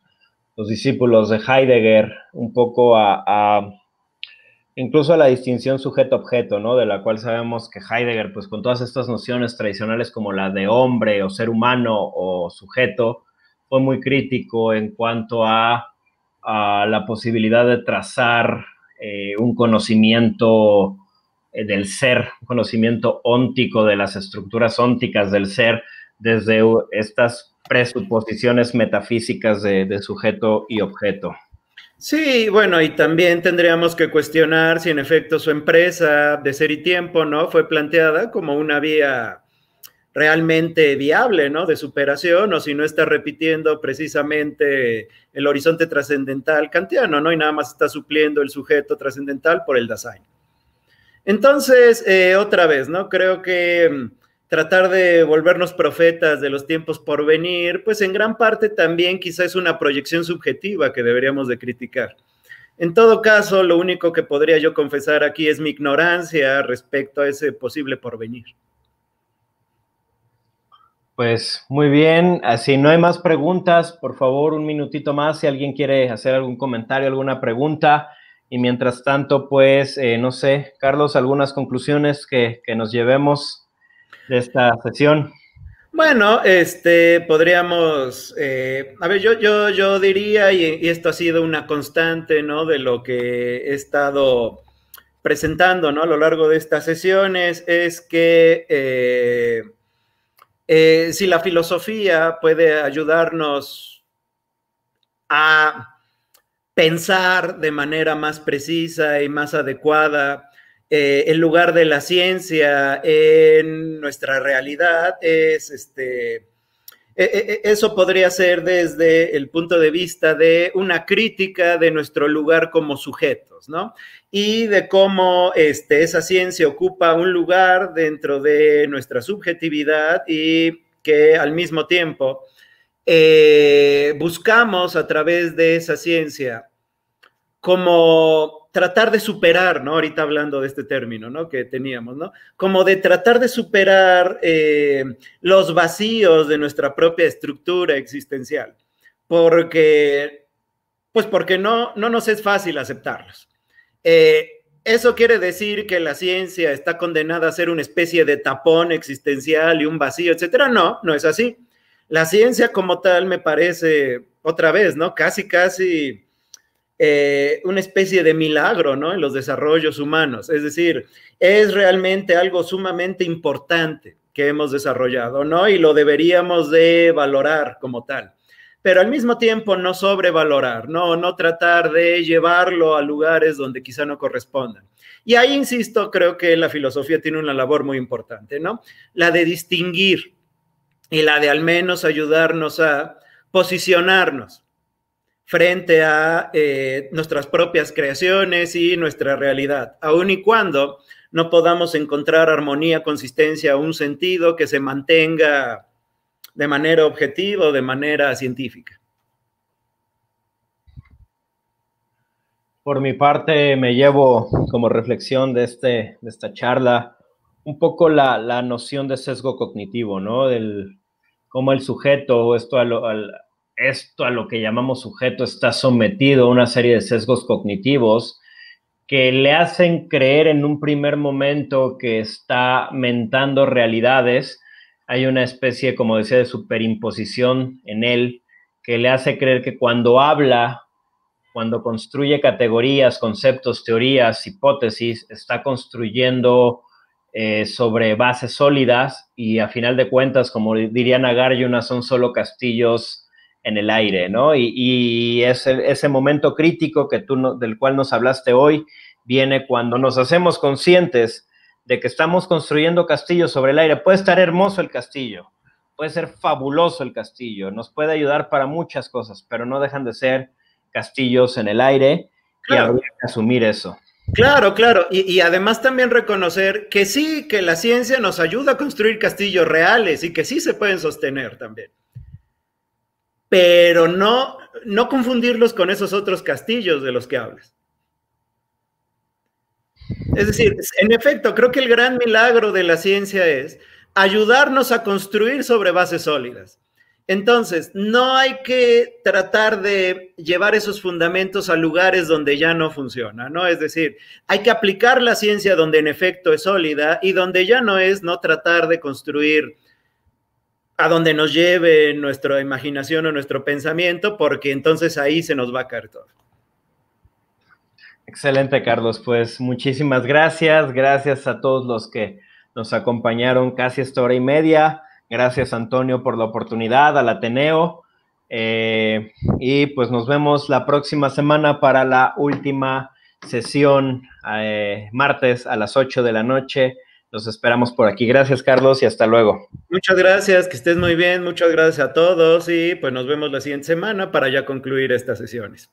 discípulos de Heidegger, un poco incluso a la distinción sujeto-objeto, ¿no? De la cual sabemos que Heidegger, pues con todas estas nociones tradicionales como la de hombre o ser humano o sujeto, fue muy crítico en cuanto a la posibilidad de trazar un conocimiento del ser, un conocimiento óntico de las estructuras ónticas del ser desde estas presuposiciones metafísicas de sujeto y objeto. Sí, bueno, y también tendríamos que cuestionar si en efecto su empresa de Ser y Tiempo, ¿no? Fue planteada como una vía realmente viable, ¿no? De superación, o si no está repitiendo precisamente el horizonte trascendental kantiano, ¿no? Y nada más está supliendo el sujeto trascendental por el Dasein. Entonces, otra vez, ¿no? Creo que tratar de volvernos profetas de los tiempos por venir, pues en gran parte también quizá es una proyección subjetiva que deberíamos de criticar. En todo caso, lo único que podría yo confesar aquí es mi ignorancia respecto a ese posible porvenir. Pues muy bien, si no hay más preguntas, por favor, un minutito más si alguien quiere hacer algún comentario, alguna pregunta. Y mientras tanto, pues, no sé, Carlos, algunas conclusiones que nos llevemos de esta sesión. Bueno, podríamos, a ver, yo diría, y esto ha sido una constante, ¿no? De lo que he estado presentando, ¿no? A lo largo de estas sesiones, es que si la filosofía puede ayudarnos a pensar de manera más precisa y más adecuada en lugar de la ciencia en nuestra realidad, eso podría ser desde el punto de vista de una crítica de nuestro lugar como sujetos, ¿no? Y de cómo esa ciencia ocupa un lugar dentro de nuestra subjetividad y que al mismo tiempo buscamos a través de esa ciencia como tratar de superar, ¿no? Ahorita hablando de este término, ¿no? Que teníamos, ¿no? Como de tratar de superar los vacíos de nuestra propia estructura existencial, porque no nos es fácil aceptarlos. Eso quiere decir que la ciencia está condenada a ser una especie de tapón existencial y un vacío, etcétera. No, no es así. La ciencia como tal me parece, otra vez, ¿no? Casi una especie de milagro, ¿no? En los desarrollos humanos. Es decir, es realmente algo sumamente importante que hemos desarrollado, ¿no? Y lo deberíamos de valorar como tal. Pero al mismo tiempo no sobrevalorar, no tratar de llevarlo a lugares donde quizá no correspondan. Y ahí, insisto, creo que la filosofía tiene una labor muy importante, ¿no? La de distinguir y la de al menos ayudarnos a posicionarnos frente a nuestras propias creaciones y nuestra realidad, aun y cuando no podamos encontrar armonía, consistencia, un sentido que se mantenga de manera objetiva o de manera científica. Por mi parte, me llevo como reflexión de esta charla un poco la noción de sesgo cognitivo, ¿no? Cómo el sujeto, esto a lo que llamamos sujeto, está sometido a una serie de sesgos cognitivos que le hacen creer en un primer momento que está mentando realidades. Hay una especie, como decía, de superimposición en él que le hace creer que cuando habla, cuando construye categorías, conceptos, teorías, hipótesis, está construyendo sobre bases sólidas y a final de cuentas, como diría Nagarjuna, son solo castillos en el aire, ¿no? Y ese momento crítico del cual nos hablaste hoy viene cuando nos hacemos conscientes de que estamos construyendo castillos sobre el aire. Puede estar hermoso el castillo, puede ser fabuloso el castillo, nos puede ayudar para muchas cosas, pero no dejan de ser castillos en el aire. Claro. Y habría que asumir eso. Claro, claro. Y además también reconocer que sí, que la ciencia nos ayuda a construir castillos reales y que sí se pueden sostener también. Pero no confundirlos con esos otros castillos de los que hablas. Es decir, en efecto, creo que el gran milagro de la ciencia es ayudarnos a construir sobre bases sólidas. Entonces, no hay que tratar de llevar esos fundamentos a lugares donde ya no funciona, ¿no? Es decir, hay que aplicar la ciencia donde en efecto es sólida y donde ya no es, no tratar de construir a donde nos lleve nuestra imaginación o nuestro pensamiento, porque entonces ahí se nos va a caer todo. Excelente, Carlos. Pues muchísimas gracias. Gracias a todos los que nos acompañaron casi esta hora y media. Gracias, Antonio, por la oportunidad, al Ateneo. Y pues nos vemos la próxima semana para la última sesión, martes a las 8 de la noche. Los esperamos por aquí. Gracias, Carlos, y hasta luego. Muchas gracias, que estés muy bien. Muchas gracias a todos y pues nos vemos la siguiente semana para ya concluir estas sesiones.